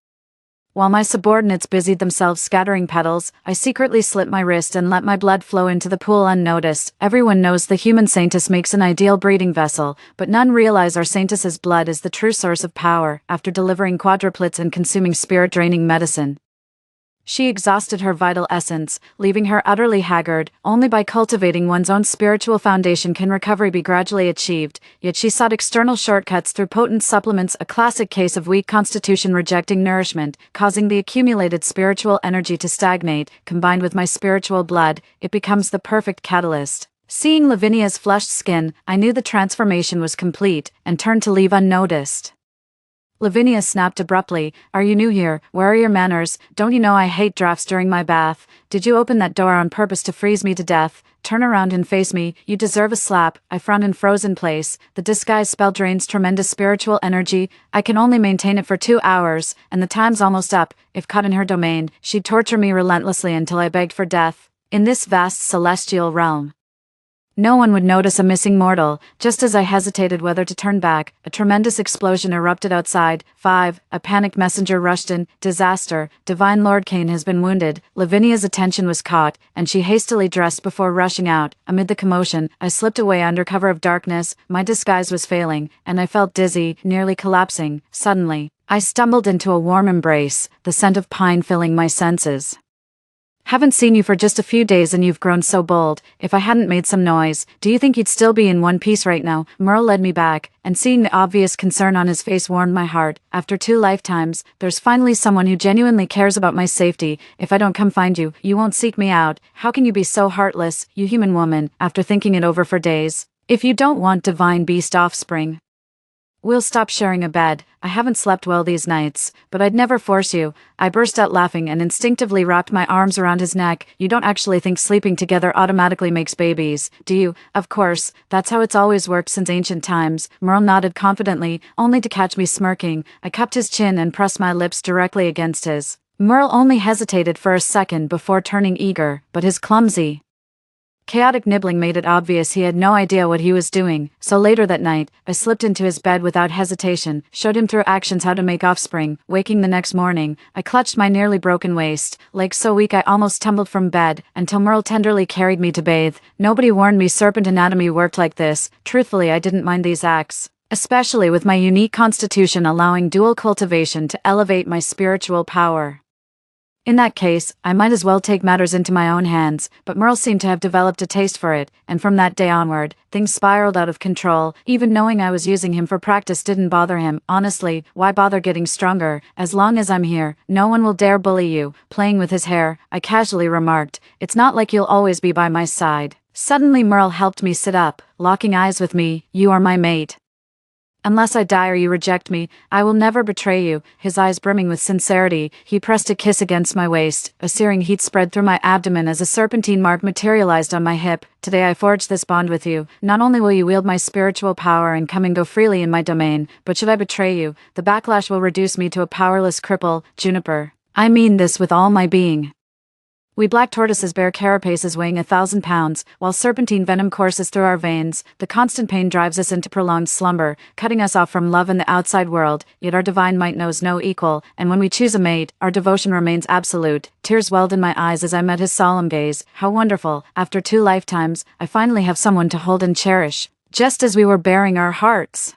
While my subordinates busied themselves scattering petals, I secretly slit my wrist and let my blood flow into the pool unnoticed. Everyone knows the human saintess makes an ideal breeding vessel, but none realize our saintess's blood is the true source of power. After delivering quadruplets and consuming spirit-draining medicine, she exhausted her vital essence, leaving her utterly haggard. Only by cultivating one's own spiritual foundation can recovery be gradually achieved, yet she sought external shortcuts through potent supplements, a classic case of weak constitution rejecting nourishment, causing the accumulated spiritual energy to stagnate. Combined with my spiritual blood, it becomes the perfect catalyst. Seeing Lavinia's flushed skin, I knew the transformation was complete, and turned to leave unnoticed. Lavinia snapped abruptly. "Are you new here? Where are your manners? Don't you know I hate drafts during my bath? Did you open that door on purpose to freeze me to death? Turn around and face me. You deserve a slap." I frowned and froze in place. The disguise spell drains tremendous spiritual energy. I can only maintain it for 2 hours, and the time's almost up. If caught in her domain, she'd torture me relentlessly until I begged for death. In this vast celestial realm, no one would notice a missing mortal. Just as I hesitated whether to turn back, a tremendous explosion erupted outside. 5. A panicked messenger rushed in. "Disaster. Divine Lord Cain has been wounded." Lavinia's attention was caught, and she hastily dressed before rushing out. Amid the commotion, I slipped away under cover of darkness. My disguise was failing, and I felt dizzy, nearly collapsing. Suddenly, I stumbled into a warm embrace, the scent of pine filling my senses. "Haven't seen you for just a few days and you've grown so bold. If I hadn't made some noise, do you think you'd still be in one piece right now?" Merle led me back, and seeing the obvious concern on his face warmed my heart. After 2 lifetimes, there's finally someone who genuinely cares about my safety. If I don't come find you, you won't seek me out. How can you be so heartless, you human woman? After thinking it over for days, if you don't want divine beast offspring, we'll stop sharing a bed. I haven't slept well these nights, but I'd never force you. I burst out laughing and instinctively wrapped my arms around his neck. "You don't actually think sleeping together automatically makes babies, do you?" "Of course, that's how it's always worked since ancient times." Merle nodded confidently, only to catch me smirking. I cupped his chin and pressed my lips directly against his. Merle only hesitated for a second before turning eager, but his clumsy, chaotic nibbling made it obvious he had no idea what he was doing. So later that night, I slipped into his bed without hesitation, showed him through actions how to make offspring. Waking the next morning, I clutched my nearly broken waist, legs so weak I almost tumbled from bed, until Merle tenderly carried me to bathe. Nobody warned me serpent anatomy worked like this. Truthfully, I didn't mind these acts, especially with my unique constitution allowing dual cultivation to elevate my spiritual power. In that case, I might as well take matters into my own hands, but Merle seemed to have developed a taste for it, and from that day onward, things spiraled out of control. Even knowing I was using him for practice didn't bother him. Honestly, why bother getting stronger? As long as I'm here, no one will dare bully you. Playing with his hair, I casually remarked, "It's not like you'll always be by my side." Suddenly Merle helped me sit up, locking eyes with me. "You are my mate. Unless I die or you reject me, I will never betray you." His eyes brimming with sincerity, he pressed a kiss against my waist. A searing heat spread through my abdomen as a serpentine mark materialized on my hip. "Today I forged this bond with you. Not only will you wield my spiritual power and come and go freely in my domain, but should I betray you, the backlash will reduce me to a powerless cripple, Juniper. I mean this with all my being." We black tortoises bear carapaces weighing 1,000 pounds, while serpentine venom courses through our veins. The constant pain drives us into prolonged slumber, cutting us off from love and the outside world, yet our divine might knows no equal, and when we choose a mate, our devotion remains absolute. Tears welled in my eyes as I met his solemn gaze. How wonderful, after 2 lifetimes, I finally have someone to hold and cherish. Just as we were bearing our hearts.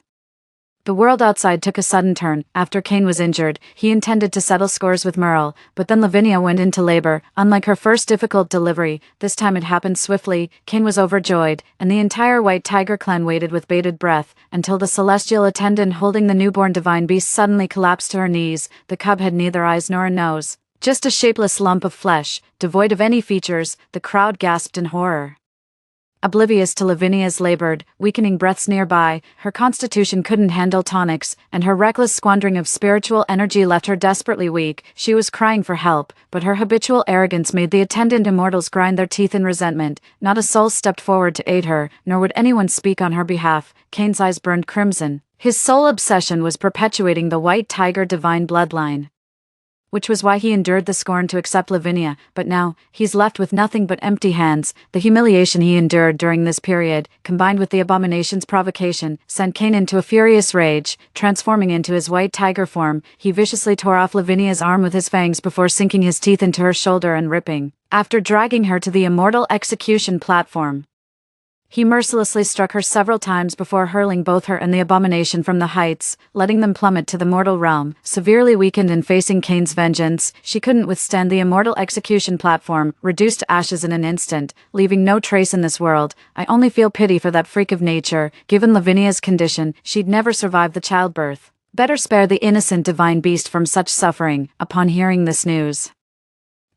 The world outside took a sudden turn. After Cain was injured, he intended to settle scores with Merle, but then Lavinia went into labor. Unlike her first difficult delivery, this time it happened swiftly. Cain was overjoyed, and the entire White Tiger clan waited with bated breath, until the celestial attendant holding the newborn divine beast suddenly collapsed to her knees. The cub had neither eyes nor a nose, just a shapeless lump of flesh, devoid of any features. The crowd gasped in horror. Oblivious to Lavinia's labored, weakening breaths nearby, her constitution couldn't handle tonics, and her reckless squandering of spiritual energy left her desperately weak. She was crying for help, but her habitual arrogance made the attendant immortals grind their teeth in resentment. Not a soul stepped forward to aid her, nor would anyone speak on her behalf. Cain's eyes burned crimson. His sole obsession was perpetuating the White Tiger divine bloodline, which was why he endured the scorn to accept Lavinia, but now, he's left with nothing but empty hands. The humiliation he endured during this period, combined with the abomination's provocation, sent Cain into a furious rage. Transforming into his White Tiger form, he viciously tore off Lavinia's arm with his fangs before sinking his teeth into her shoulder and ripping. After dragging her to the immortal execution platform, he mercilessly struck her several times before hurling both her and the abomination from the heights, letting them plummet to the mortal realm. Severely weakened and facing Cain's vengeance, she couldn't withstand the immortal execution platform, reduced to ashes in an instant, leaving no trace in this world. I only feel pity for that freak of nature. Given Lavinia's condition, she'd never survive the childbirth. Better spare the innocent divine beast from such suffering. Upon hearing this news,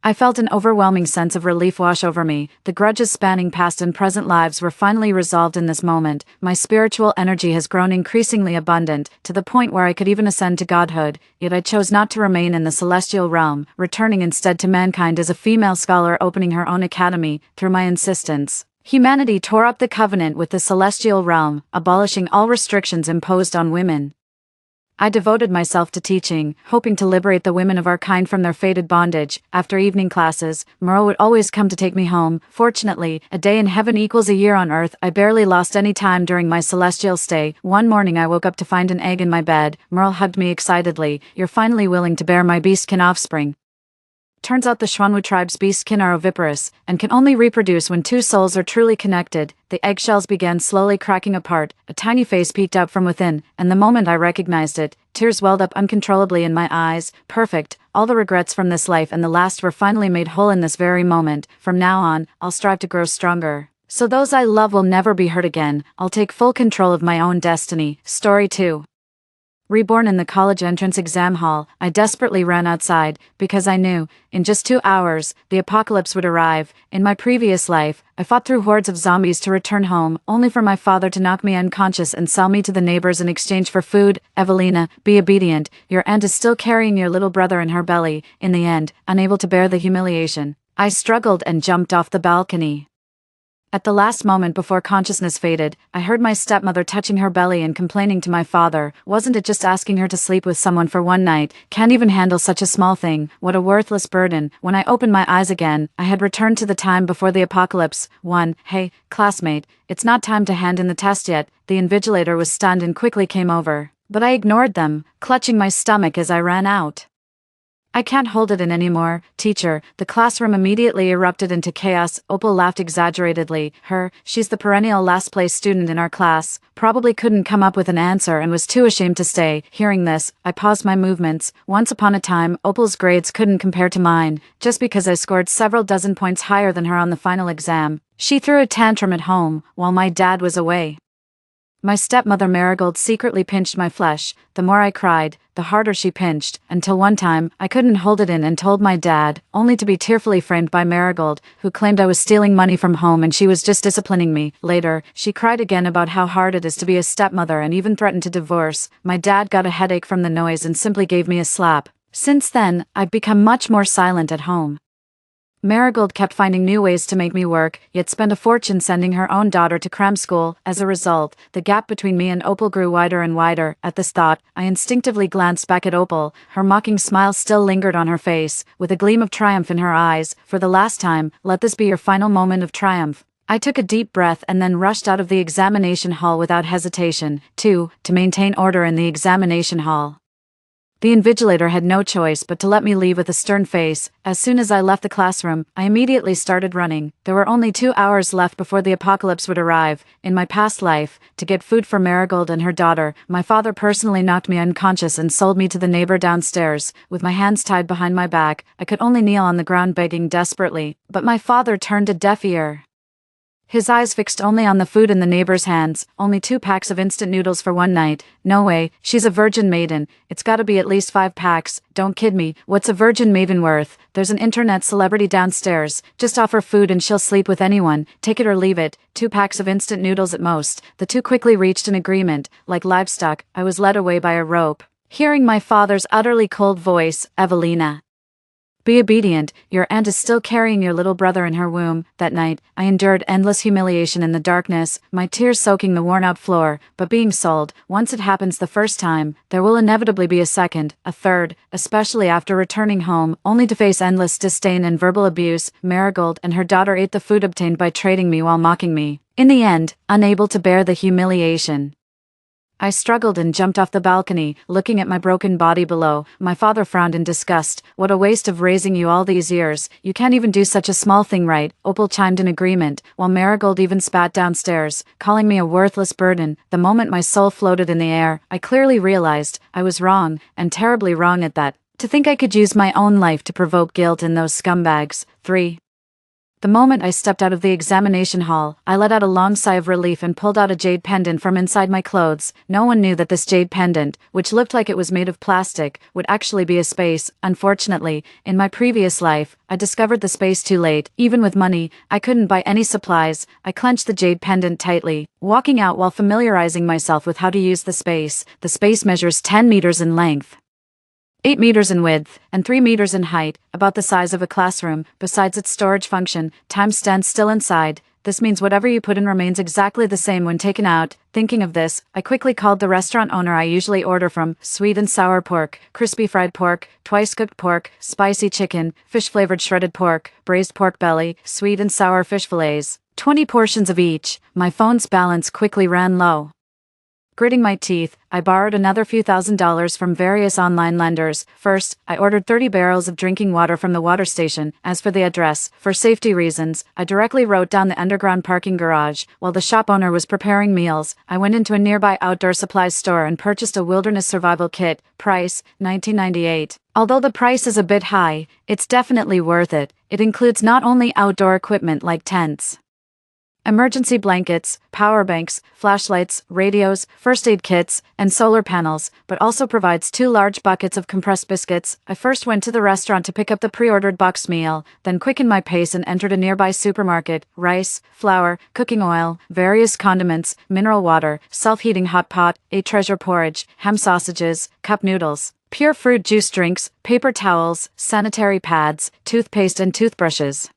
I felt an overwhelming sense of relief wash over me. The grudges spanning past and present lives were finally resolved in this moment. My spiritual energy has grown increasingly abundant, to the point where I could even ascend to godhood, yet I chose not to remain in the celestial realm, returning instead to mankind as a female scholar opening her own academy. Through my insistence, humanity tore up the covenant with the celestial realm, abolishing all restrictions imposed on women. I devoted myself to teaching, hoping to liberate the women of our kind from their fated bondage. After evening classes, Merle would always come to take me home. Fortunately, a day in heaven equals a year on earth. I barely lost any time during my celestial stay. One morning I woke up to find an egg in my bed. Merle hugged me excitedly. "You're finally willing to bear my beastkin offspring." Turns out the Schwanwu tribe's beastkin are oviparous, and can only reproduce when 2 souls are truly connected. The eggshells began slowly cracking apart, a tiny face peeked out from within, and the moment I recognized it, tears welled up uncontrollably in my eyes. Perfect, all the regrets from this life and the last were finally made whole in this very moment. From now on, I'll strive to grow stronger, so those I love will never be hurt again. I'll take full control of my own destiny. Story 2. Reborn in the college entrance exam hall, I desperately ran outside, because I knew, in just 2 hours, the apocalypse would arrive. In my previous life, I fought through hordes of zombies to return home, only for my father to knock me unconscious and sell me to the neighbors in exchange for food. "Evelina, be obedient. Your aunt is still carrying your little brother in her belly." In the end, unable to bear the humiliation, I struggled and jumped off the balcony. At the last moment before consciousness faded, I heard my stepmother touching her belly and complaining to my father. Wasn't it just asking her to sleep with someone for one night? Can't even handle such a small thing. What a worthless burden. When I opened my eyes again, I had returned to the time before the apocalypse. "Hey, classmate, it's not time to hand in the test yet." The invigilator was stunned and quickly came over, but I ignored them, clutching my stomach as I ran out. I can't hold it in anymore, teacher." The classroom immediately erupted into chaos. Opal laughed exaggeratedly. She's the perennial last place student in our class. Probably couldn't come up with an answer and was too ashamed to stay. Hearing this, I paused my movements. Once upon a time, Opal's grades couldn't compare to mine, just because I scored several dozen points higher than her on the final exam. She threw a tantrum at home, while my dad was away. My stepmother Marigold secretly pinched my flesh. The more I cried, the harder she pinched, until one time, I couldn't hold it in and told my dad, only to be tearfully framed by Marigold, who claimed I was stealing money from home and she was just disciplining me. Later, she cried again about how hard it is to be a stepmother and even threatened to divorce. My dad got a headache from the noise and simply gave me a slap. Since then, I've become much more silent at home. Marigold kept finding new ways to make me work, yet spent a fortune sending her own daughter to cram school. As a result, the gap between me and Opal grew wider and wider. At this thought, I instinctively glanced back at Opal. Her mocking smile still lingered on her face, with a gleam of triumph in her eyes. "For the last time, let this be your final moment of triumph." I took a deep breath and then rushed out of the examination hall without hesitation. 2. To maintain order in the examination hall. The invigilator had no choice but to let me leave with a stern face. As soon as I left the classroom, I immediately started running. There were only 2 hours left before the apocalypse would arrive. In my past life, to get food for Marigold and her daughter, my father personally knocked me unconscious and sold me to the neighbor downstairs. With my hands tied behind my back, I could only kneel on the ground begging desperately. But my father turned a deaf ear. His eyes fixed only on the food in the neighbor's hands. "Only 2 packs of instant noodles for one night. No way, she's a virgin maiden. It's gotta be at least 5 packs. Don't kid me. What's a virgin maiden worth? There's an internet celebrity downstairs. Just offer food and she'll sleep with anyone. Take it or leave it. 2 packs of instant noodles at most." The two quickly reached an agreement. Like livestock, I was led away by a rope. Hearing my father's utterly cold voice, "Evelina, be obedient, your aunt is still carrying your little brother in her womb." That night, I endured endless humiliation in the darkness, my tears soaking the worn-out floor. But being sold, once it happens the first time, there will inevitably be a second, a third, especially after returning home, only to face endless disdain and verbal abuse. Marigold and her daughter ate the food obtained by trading me while mocking me. In the end, unable to bear the humiliation, I struggled and jumped off the balcony, looking at my broken body below. My father frowned in disgust. "What a waste of raising you all these years. You can't even do such a small thing right." Opal chimed in agreement, while Marigold even spat downstairs, calling me a worthless burden. The moment my soul floated in the air, I clearly realized I was wrong, and terribly wrong at that. To think I could use my own life to provoke guilt in those scumbags. 3. The moment I stepped out of the examination hall, I let out a long sigh of relief and pulled out a jade pendant from inside my clothes. No one knew that this jade pendant, which looked like it was made of plastic, would actually be a space. Unfortunately, in my previous life, I discovered the space too late. Even with money, I couldn't buy any supplies. I clenched the jade pendant tightly, walking out while familiarizing myself with how to use the space. The space measures 10 meters in length, 8 meters in width, and 3 meters in height, about the size of a classroom. Besides its storage function, time stands still inside. This means whatever you put in remains exactly the same when taken out. Thinking of this, I quickly called the restaurant owner I usually order from. "Sweet and sour pork, crispy fried pork, twice cooked pork, spicy chicken, fish-flavored shredded pork, braised pork belly, sweet and sour fish fillets. 20 portions of each." My phone's balance quickly ran low. Gritting my teeth, I borrowed another few $1,000s from various online lenders. First, I ordered 30 barrels of drinking water from the water station. As for the address, for safety reasons, I directly wrote down the underground parking garage. While the shop owner was preparing meals, I went into a nearby outdoor supplies store and purchased a wilderness survival kit. Price, $19.98. Although the price is a bit high, it's definitely worth it. It includes not only outdoor equipment like tents, emergency blankets, power banks, flashlights, radios, first aid kits, and solar panels, but also provides 2 large buckets of compressed biscuits. I first went to the restaurant to pick up the pre-ordered boxed meal, then quickened my pace and entered a nearby supermarket. Rice, flour, cooking oil, various condiments, mineral water, self-heating hot pot, 8 treasure porridge, ham sausages, cup noodles, pure fruit juice drinks, paper towels, sanitary pads, toothpaste and toothbrushes,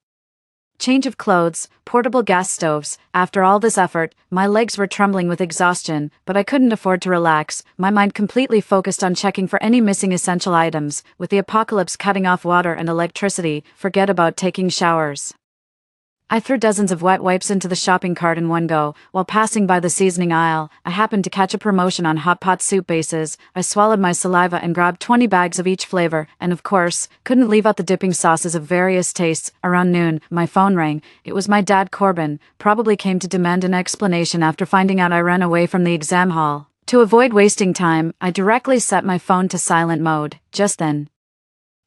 change of clothes, portable gas stoves. After all this effort, my legs were trembling with exhaustion, but I couldn't afford to relax. My mind completely focused on checking for any missing essential items. With the apocalypse cutting off water and electricity, forget about taking showers. I threw dozens of wet wipes into the shopping cart in one go. While passing by the seasoning aisle, I happened to catch a promotion on hot pot soup bases. I swallowed my saliva and grabbed 20 bags of each flavor, and of course, couldn't leave out the dipping sauces of various tastes. Around noon, my phone rang. It was my dad, Corbin. Probably came to demand an explanation after finding out I ran away from the exam hall. To avoid wasting time, I directly set my phone to silent mode. Just then,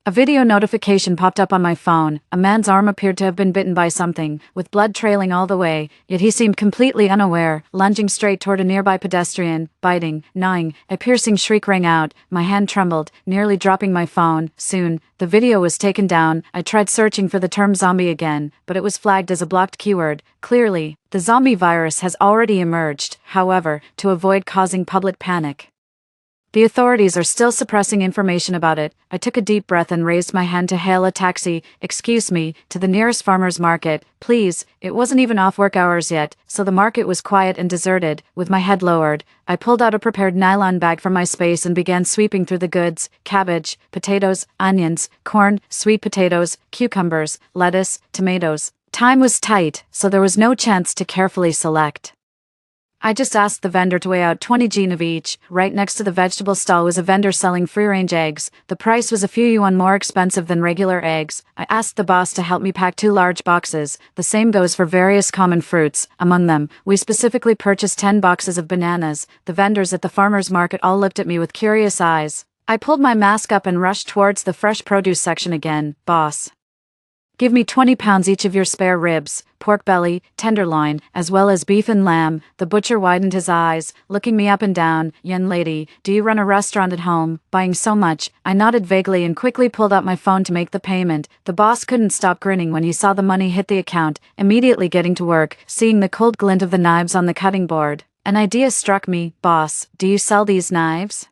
a video notification popped up on my phone. A man's arm appeared to have been bitten by something, with blood trailing all the way, yet he seemed completely unaware, lunging straight toward a nearby pedestrian, biting, gnawing. A piercing shriek rang out. My hand trembled, nearly dropping my phone. Soon, the video was taken down. I tried searching for the term zombie again, but it was flagged as a blocked keyword. Clearly, the zombie virus has already emerged, however, to avoid causing public panic, the authorities are still suppressing information about it. I took a deep breath and raised my hand to hail a taxi. Excuse me, to the nearest farmer's market, please. It wasn't even off work hours yet, so the market was quiet and deserted. With my head lowered, I pulled out a prepared nylon bag from my space and began sweeping through the goods: cabbage, potatoes, onions, corn, sweet potatoes, cucumbers, lettuce, tomatoes. Time was tight, so there was no chance to carefully select. I just asked the vendor to weigh out 20 Gene of each. Right next to the vegetable stall was a vendor selling free-range eggs. The price was a few yuan more expensive than regular eggs. I asked the boss to help me pack 2 large boxes. The same goes for various common fruits. Among them, we specifically purchased 10 boxes of bananas. The vendors at the farmer's market all looked at me with curious eyes. I pulled my mask up and rushed towards the fresh produce section again. Boss, give me 20 pounds each of your spare ribs, pork belly, tenderloin, as well as beef and lamb. The butcher widened his eyes, looking me up and down. Young lady, do you run a restaurant at home? Buying so much? I nodded vaguely and quickly pulled out my phone to make the payment. The boss couldn't stop grinning when he saw the money hit the account, immediately getting to work, seeing the cold glint of the knives on the cutting board. An idea struck me. Boss, do you sell these knives?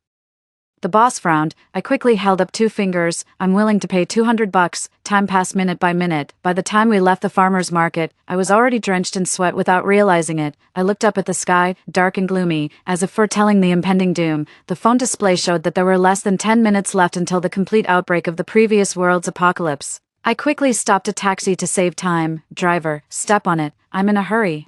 The boss frowned. I quickly held up 2 fingers. I'm willing to pay $200. Time passed minute by minute. By the time we left the farmer's market, I was already drenched in sweat without realizing it. I looked up at the sky, dark and gloomy, as if foretelling the impending doom. The phone display showed that there were less than 10 minutes left until the complete outbreak of the previous world's apocalypse. I quickly stopped a taxi to save time. Driver, step on it. I'm in a hurry.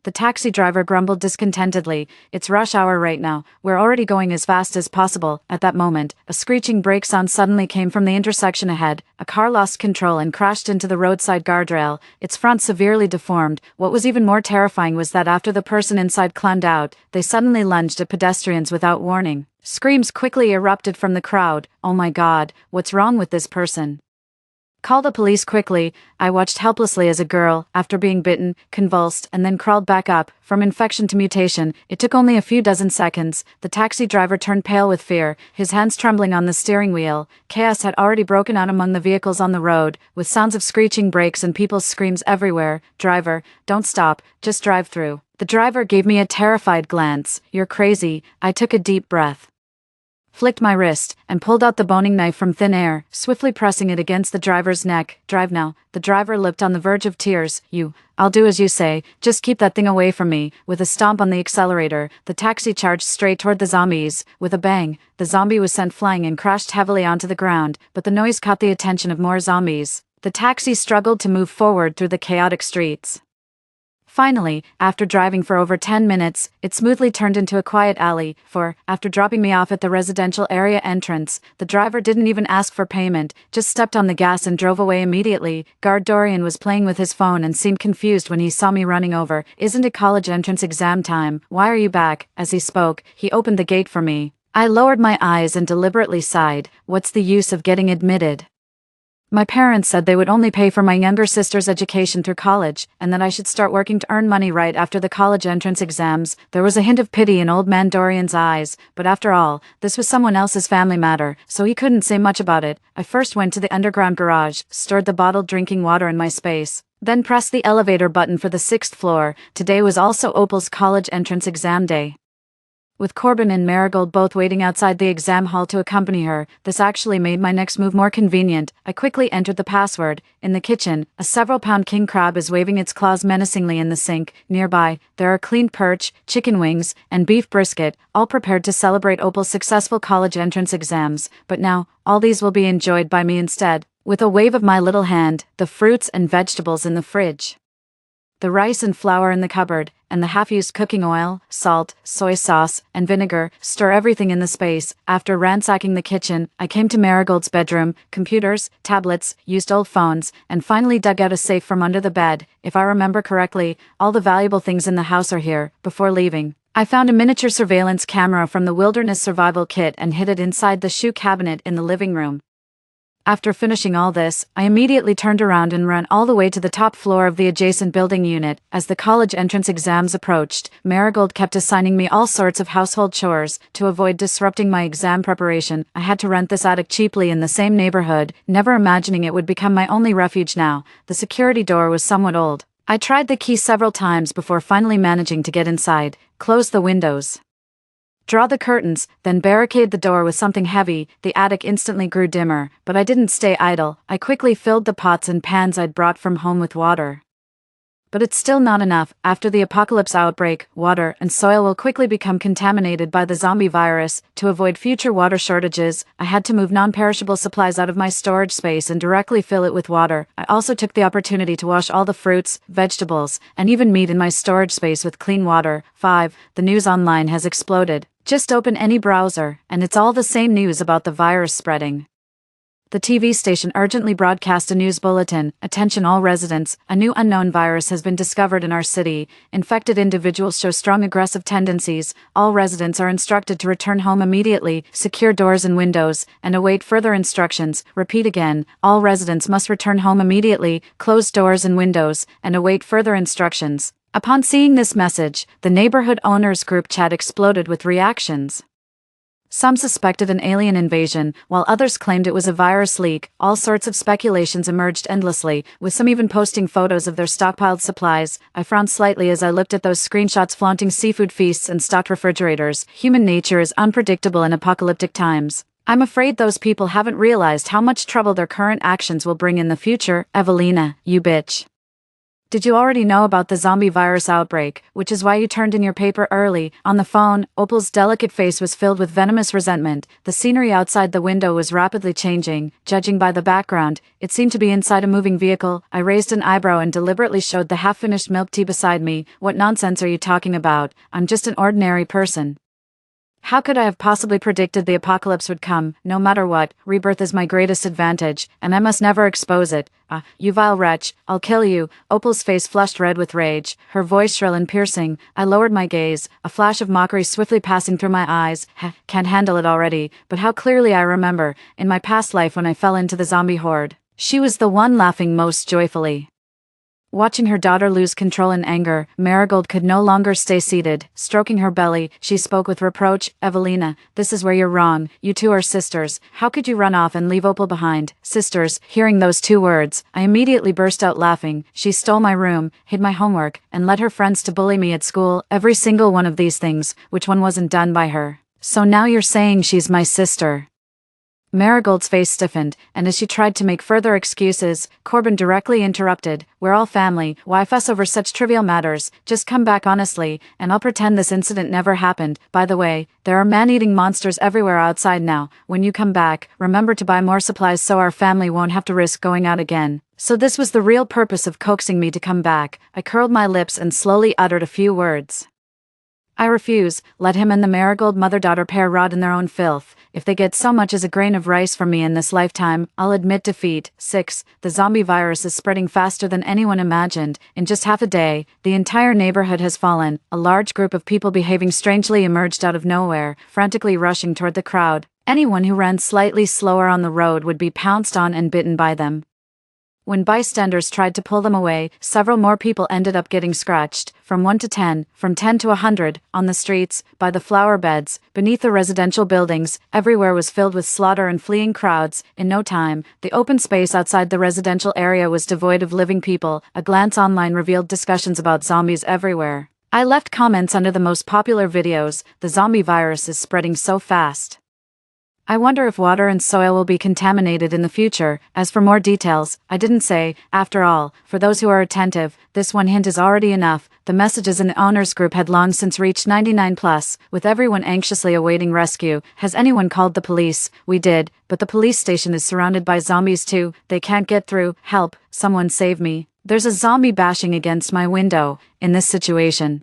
The taxi driver grumbled discontentedly. It's rush hour right now. We're already going as fast as possible. At that moment, a screeching brake sound suddenly came from the intersection ahead. A car lost control and crashed into the roadside guardrail, its front severely deformed. What was even more terrifying was that after the person inside climbed out, they suddenly lunged at pedestrians without warning. Screams quickly erupted from the crowd. Oh my God, what's wrong with this person? Call the police quickly. I watched helplessly as a girl, after being bitten, convulsed, and then crawled back up. From infection to mutation, it took only a few dozen seconds. The taxi driver turned pale with fear, his hands trembling on the steering wheel. Chaos had already broken out among the vehicles on the road, with sounds of screeching brakes and people's screams everywhere. Driver, don't stop, just drive through. The driver gave me a terrified glance. You're crazy. I took a deep breath, flicked my wrist, and pulled out the boning knife from thin air, swiftly pressing it against the driver's neck. Drive now. The driver lipped on the verge of tears. I'll do as you say, just keep that thing away from me. With a stomp on the accelerator, the taxi charged straight toward the zombies. With a bang, the zombie was sent flying and crashed heavily onto the ground, but the noise caught the attention of more zombies. The taxi struggled to move forward through the chaotic streets. Finally, after driving for over 10 minutes, it smoothly turned into a quiet alley, for, after dropping me off at the residential area entrance, the driver didn't even ask for payment, just stepped on the gas and drove away immediately. Guard Dorian was playing with his phone and seemed confused when he saw me running over. Isn't it college entrance exam time? Why are you back? As he spoke, he opened the gate for me. I lowered my eyes and deliberately sighed. What's the use of getting admitted? My parents said they would only pay for my younger sister's education through college, and that I should start working to earn money right after the college entrance exams. There was a hint of pity in old man Dorian's eyes, but after all, this was someone else's family matter, so he couldn't say much about it. I first went to the underground garage, stored the bottled drinking water in my space, then pressed the elevator button for the 6th floor. Today was also Opal's college entrance exam day. With Corbin and Marigold both waiting outside the exam hall to accompany her, this actually made my next move more convenient. I quickly entered the password. In the kitchen, a several-pound king crab is waving its claws menacingly in the sink. Nearby, there are cleaned perch, chicken wings, and beef brisket, all prepared to celebrate Opal's successful college entrance exams. But now, all these will be enjoyed by me instead. With a wave of my little hand, the fruits and vegetables in the fridge, the rice and flour in the cupboard, and the half-used cooking oil, salt, soy sauce, and vinegar, stir everything in the space. After ransacking the kitchen, I came to Marigold's bedroom, computers, tablets, used old phones, and finally dug out a safe from under the bed. If I remember correctly, all the valuable things in the house are here. Before leaving, I found a miniature surveillance camera from the Wilderness Survival Kit and hid it inside the shoe cabinet in the living room. After finishing all this, I immediately turned around and ran all the way to the top floor of the adjacent building unit. As the college entrance exams approached, Marigold kept assigning me all sorts of household chores. To avoid disrupting my exam preparation, I had to rent this attic cheaply in the same neighborhood, never imagining it would become my only refuge now. The security door was somewhat old. I tried the key several times before finally managing to get inside. Close the windows, draw the curtains, then barricade the door with something heavy. The attic instantly grew dimmer, but I didn't stay idle. I quickly filled the pots and pans I'd brought from home with water. But it's still not enough. After the apocalypse outbreak, water and soil will quickly become contaminated by the zombie virus. To avoid future water shortages, I had to move non-perishable supplies out of my storage space and directly fill it with water. I also took the opportunity to wash all the fruits, vegetables, and even meat in my storage space with clean water. 5. The news online has exploded. Just open any browser, and it's all the same news about the virus spreading. The TV station urgently broadcast a news bulletin. Attention all residents, a new unknown virus has been discovered in our city. Infected individuals show strong aggressive tendencies. All residents are instructed to return home immediately, secure doors and windows, and await further instructions. Repeat again, all residents must return home immediately, close doors and windows, and await further instructions. Upon seeing this message, the neighborhood owners group chat exploded with reactions. Some suspected an alien invasion, while others claimed it was a virus leak. All sorts of speculations emerged endlessly, with some even posting photos of their stockpiled supplies. I frowned slightly as I looked at those screenshots flaunting seafood feasts and stocked refrigerators. Human nature is unpredictable in apocalyptic times. I'm afraid those people haven't realized how much trouble their current actions will bring in the future. Evelina, you bitch. Did you already know about the zombie virus outbreak, which is why you turned in your paper early? On the phone, Opal's delicate face was filled with venomous resentment. The scenery outside the window was rapidly changing. Judging by the background, it seemed to be inside a moving vehicle. I raised an eyebrow and deliberately showed the half-finished milk tea beside me. What nonsense are you talking about? I'm just an ordinary person. How could I have possibly predicted the apocalypse would come? No matter what, Rebirth is my greatest advantage, and I must never expose it. You vile wretch, I'll kill you. Opal's face flushed red with rage, her voice shrill and piercing. I lowered my gaze, a flash of mockery swiftly passing through my eyes. Can't handle it already, but how clearly I remember, in my past life when I fell into the zombie horde. She was the one laughing most joyfully. Watching her daughter lose control in anger, Marigold could no longer stay seated. Stroking her belly, she spoke with reproach. Evelina, this is where you're wrong. You two are sisters. How could you run off and leave Opal behind? Sisters. Hearing those two words, I immediately burst out laughing. She stole my room, hid my homework, and led her friends to bully me at school. Every single one of these things, which one wasn't done by her? So now you're saying she's my sister. Marigold's face stiffened, and as she tried to make further excuses, Corbin directly interrupted. We're all family, why fuss over such trivial matters? Just come back honestly, and I'll pretend this incident never happened. By the way, there are man-eating monsters everywhere outside now. When you come back, remember to buy more supplies so our family won't have to risk going out again. So this was the real purpose of coaxing me to come back. I curled my lips and slowly uttered a few words. I refuse. Let him and the Marigold mother-daughter pair rot in their own filth. If they get so much as a grain of rice from me in this lifetime, I'll admit defeat. 6. The zombie virus is spreading faster than anyone imagined. In just half a day, the entire neighborhood has fallen. A large group of people behaving strangely emerged out of nowhere, frantically rushing toward the crowd. Anyone who ran slightly slower on the road would be pounced on and bitten by them. When bystanders tried to pull them away, several more people ended up getting scratched, from 1 to 10, from 10 to 100, on the streets, by the flower beds, beneath the residential buildings. Everywhere was filled with slaughter and fleeing crowds. In no time, the open space outside the residential area was devoid of living people. A glance online revealed discussions about zombies everywhere. I left comments under the most popular videos. The zombie virus is spreading so fast. I wonder if water and soil will be contaminated in the future. As for more details, I didn't say. After all, for those who are attentive, this one hint is already enough. The messages in the owners group had long since reached 99 plus, with everyone anxiously awaiting rescue. Has anyone called the police? We did, but the police station is surrounded by zombies too. They can't get through. Help, someone save me. There's a zombie bashing against my window. In this situation,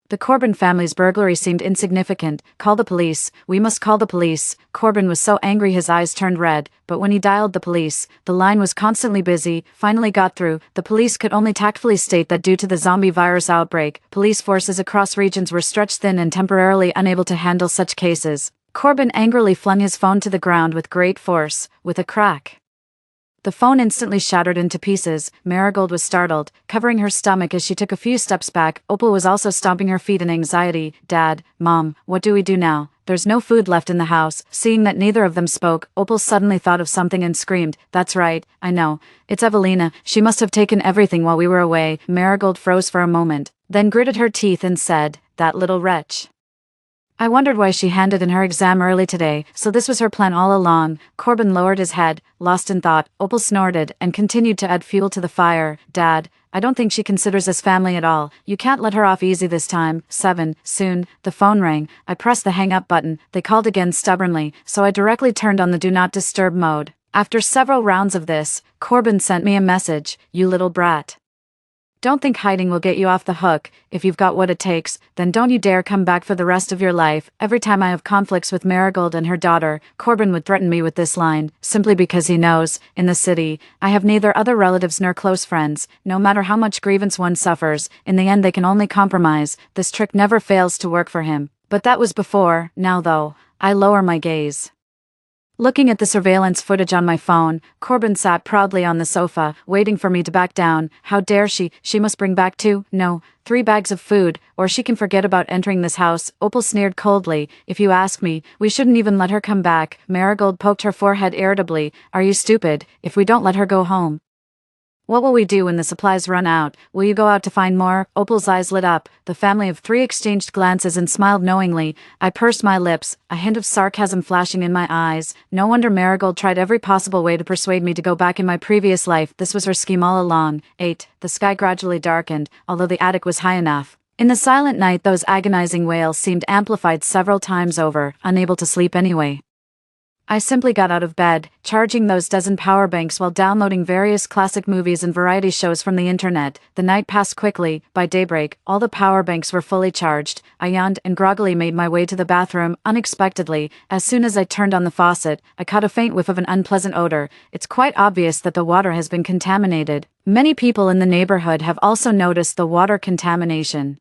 the Corbin family's burglary seemed insignificant. Call the police. We must call the police. Corbin was so angry his eyes turned red, but when he dialed the police, the line was constantly busy. Finally got through. The police could only tactfully state that due to the zombie virus outbreak, police forces across regions were stretched thin and temporarily unable to handle such cases. Corbin angrily flung his phone to the ground with great force. With a crack, the phone instantly shattered into pieces. Marigold was startled, covering her stomach as she took a few steps back. Opal was also stomping her feet in anxiety. Dad, Mom, what do we do now? There's no food left in the house. Seeing that neither of them spoke, Opal suddenly thought of something and screamed, "That's right, I know. It's Evelina. She must have taken everything while we were away." Marigold froze for a moment, then gritted her teeth and said, "That little wretch. I wondered why she handed in her exam early today, so this was her plan all along." Corbin lowered his head, lost in thought. Opal snorted and continued to add fuel to the fire. "Dad, I don't think she considers us family at all. You can't let her off easy this time." 7. Soon, the phone rang. I pressed the hang-up button. They called again stubbornly, so I directly turned on the do not disturb mode. After several rounds of this, Corbin sent me a message. "You little brat. Don't think hiding will get you off the hook. If you've got what it takes, then don't you dare come back for the rest of your life." Every time I have conflicts with Marigold and her daughter, Corbin would threaten me with this line, simply because he knows, in the city, I have neither other relatives nor close friends. No matter how much grievance one suffers, in the end they can only compromise. This trick never fails to work for him. But that was before. Now though, I lower my gaze. Looking at the surveillance footage on my phone, Corbin sat proudly on the sofa, waiting for me to back down. How dare she? She must bring back 3 bags of food, or she can forget about entering this house. Opal sneered coldly. "If you ask me, we shouldn't even let her come back." Marigold poked her forehead irritably. "Are you stupid? If we don't let her go home, what will we do when the supplies run out? Will you go out to find more?" Opal's eyes lit up. The family of 3 exchanged glances and smiled knowingly. I pursed my lips, a hint of sarcasm flashing in my eyes. No wonder Marigold tried every possible way to persuade me to go back in my previous life. This was her scheme all along. 8. The sky gradually darkened, although the attic was high enough. In the silent night, those agonizing wails seemed amplified several times over. Unable to sleep anyway, I simply got out of bed, charging those dozen power banks while downloading various classic movies and variety shows from the internet. The night passed quickly. By daybreak, all the power banks were fully charged. I yawned and groggily made my way to the bathroom. Unexpectedly, as soon as I turned on the faucet, I caught a faint whiff of an unpleasant odor. It's quite obvious that the water has been contaminated. Many people in the neighborhood have also noticed the water contamination.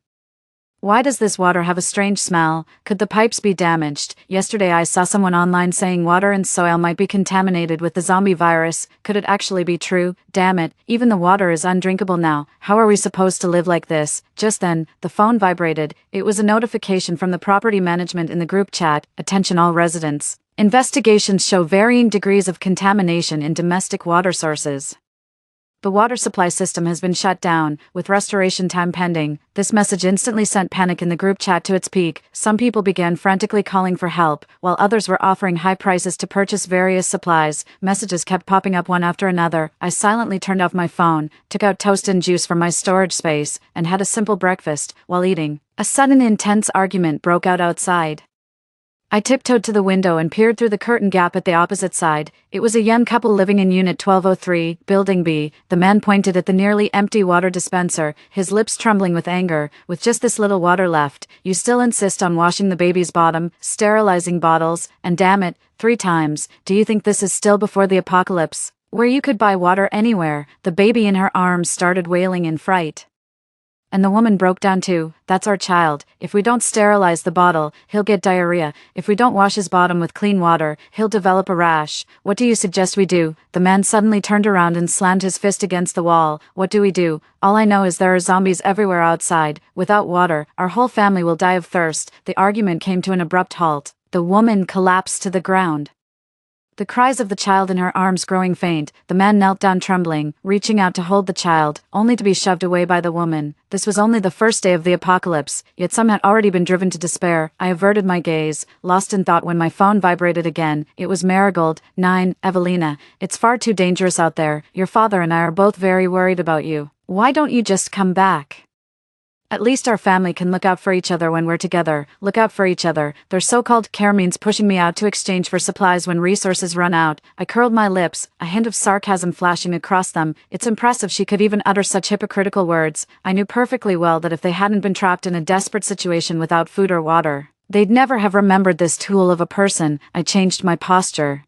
Why does this water have a strange smell? Could the pipes be damaged? Yesterday I saw someone online saying water and soil might be contaminated with the zombie virus. Could it actually be true? Damn it, even the water is undrinkable now. How are we supposed to live like this? Just then, the phone vibrated. It was a notification from the property management in the group chat. "Attention all residents. Investigations show varying degrees of contamination in domestic water sources. The water supply system has been shut down, with restoration time pending." This message instantly sent panic in the group chat to its peak. Some people began frantically calling for help, while others were offering high prices to purchase various supplies. Messages kept popping up one after another. I silently turned off my phone, took out toast and juice from my storage space, and had a simple breakfast. While eating, a sudden intense argument broke out outside. I tiptoed to the window and peered through the curtain gap at the opposite side. It was a young couple living in Unit 1203, Building B. The man pointed at the nearly empty water dispenser, his lips trembling with anger. "With just this little water left, you still insist on washing the baby's bottom, sterilizing bottles, and damn it, 3 times. Do you think this is still before the apocalypse, where you could buy water anywhere?" The baby in her arms started wailing in fright, and the woman broke down too. "That's our child. If we don't sterilize the bottle, he'll get diarrhea. If we don't wash his bottom with clean water, he'll develop a rash. What do you suggest we do?" The man suddenly turned around and slammed his fist against the wall. "What do we do? All I know is there are zombies everywhere outside. Without water, our whole family will die of thirst." The argument came to an abrupt halt. The woman collapsed to the ground. The cries of the child in her arms growing faint, the man knelt down trembling, reaching out to hold the child, only to be shoved away by the woman. This was only the first day of the apocalypse, yet some had already been driven to despair. I averted my gaze, lost in thought when my phone vibrated again. It was Marigold. 9. Evelina, it's far too dangerous out there. Your father and I are both very worried about you. Why don't you just come back? At least our family can look out for each other when we're together. Look out for each other. Their so-called care means pushing me out to exchange for supplies when resources run out. I curled my lips, a hint of sarcasm flashing across them. It's impressive she could even utter such hypocritical words. I knew perfectly well that if they hadn't been trapped in a desperate situation without food or water, they'd never have remembered this tool of a person. I changed my posture,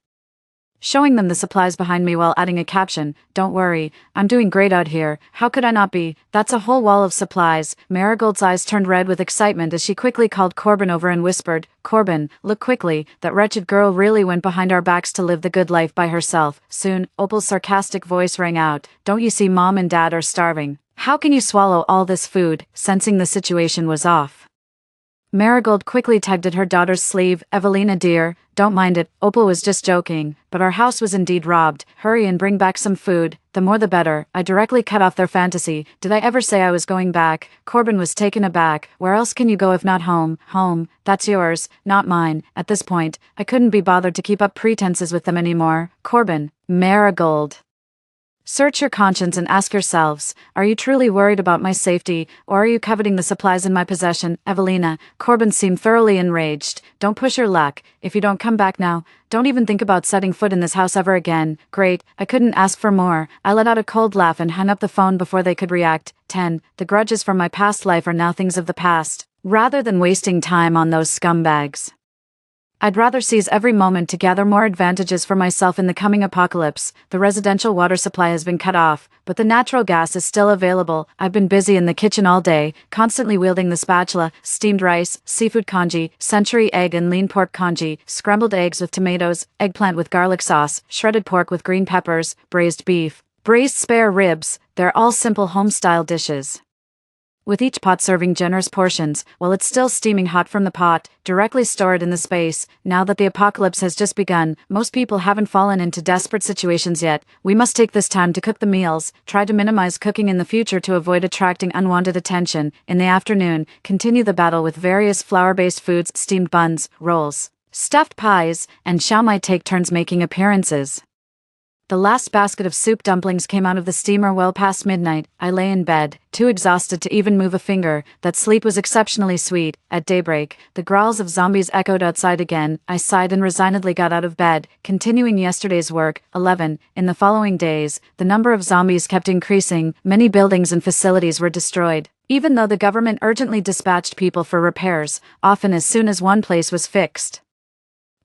showing them the supplies behind me while adding a caption, "Don't worry, I'm doing great out here. How could I not be? That's a whole wall of supplies." Marigold's eyes turned red with excitement as she quickly called Corbin over and whispered, "Corbin, look quickly, that wretched girl really went behind our backs to live the good life by herself." Soon, Opal's sarcastic voice rang out, "Don't you see Mom and Dad are starving? How can you swallow all this food?" Sensing the situation was off, Marigold quickly tugged at her daughter's sleeve. "Evelina dear, don't mind it, Opal was just joking, but our house was indeed robbed. Hurry and bring back some food, the more the better." I directly cut off their fantasy. Did I ever say I was going back? Corbin was taken aback. "Where else can you go if not home?" "Home, that's yours, not mine." At this point, I couldn't be bothered to keep up pretenses with them anymore. "Corbin, Marigold, search your conscience and ask yourselves, are you truly worried about my safety, or are you coveting the supplies in my possession?" Evelina, Corbin seemed thoroughly enraged. "Don't push your luck. If you don't come back now, don't even think about setting foot in this house ever again." Great, I couldn't ask for more. I let out a cold laugh and hung up the phone before they could react. 10. The grudges from my past life are now things of the past. Rather than wasting time on those scumbags, I'd rather seize every moment to gather more advantages for myself in the coming apocalypse. The residential water supply has been cut off, but the natural gas is still available. I've been busy in the kitchen all day, constantly wielding the spatula. Steamed rice, seafood congee, century egg and lean pork congee, scrambled eggs with tomatoes, eggplant with garlic sauce, shredded pork with green peppers, braised beef, braised spare ribs. They're all simple home-style dishes, with each pot serving generous portions, while it's still steaming hot from the pot, directly stored in the space. Now that the apocalypse has just begun, most people haven't fallen into desperate situations yet. We must take this time to cook the meals, try to minimize cooking in the future to avoid attracting unwanted attention. In the afternoon, continue the battle with various flour-based foods. Steamed buns, rolls, stuffed pies, and chow might take turns making appearances. The last basket of soup dumplings came out of the steamer well past midnight. I lay in bed, too exhausted to even move a finger. That sleep was exceptionally sweet. At daybreak, the growls of zombies echoed outside again. I sighed and resignedly got out of bed, continuing yesterday's work. 11. In the following days, the number of zombies kept increasing. Many buildings and facilities were destroyed, even though the government urgently dispatched people for repairs, often as soon as one place was fixed,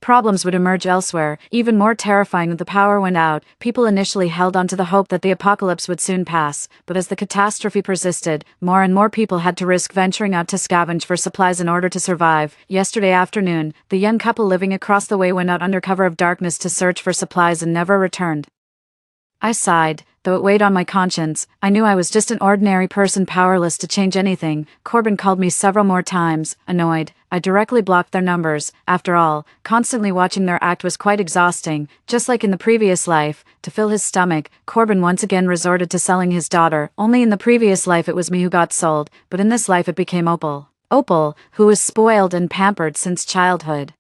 problems would emerge elsewhere. Even more terrifying, when the power went out, people initially held on to the hope that the apocalypse would soon pass, but as the catastrophe persisted, more and more people had to risk venturing out to scavenge for supplies in order to survive. Yesterday afternoon, the young couple living across the way went out under cover of darkness to search for supplies and never returned. I sighed, though it weighed on my conscience. I knew I was just an ordinary person, powerless to change anything. Corbin called me several more times, annoyed. I directly blocked their numbers. After all, constantly watching their act was quite exhausting. Just like in the previous life, to fill his stomach, Corbin once again resorted to selling his daughter. Only in the previous life it was me who got sold, but in this life it became Opal. Opal, who was spoiled and pampered since childhood,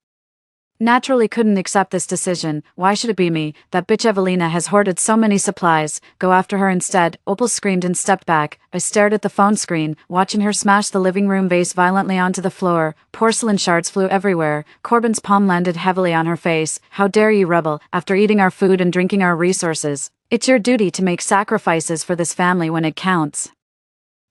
naturally couldn't accept this decision. Why should it be me? That bitch Evelina has hoarded so many supplies. Go after her instead. Opal screamed and stepped back. I stared at the phone screen, watching her smash the living room vase violently onto the floor. Porcelain shards flew everywhere. Corbin's palm landed heavily on her face. "How dare you, rebel, after eating our food and drinking our resources? It's your duty to make sacrifices for this family when it counts."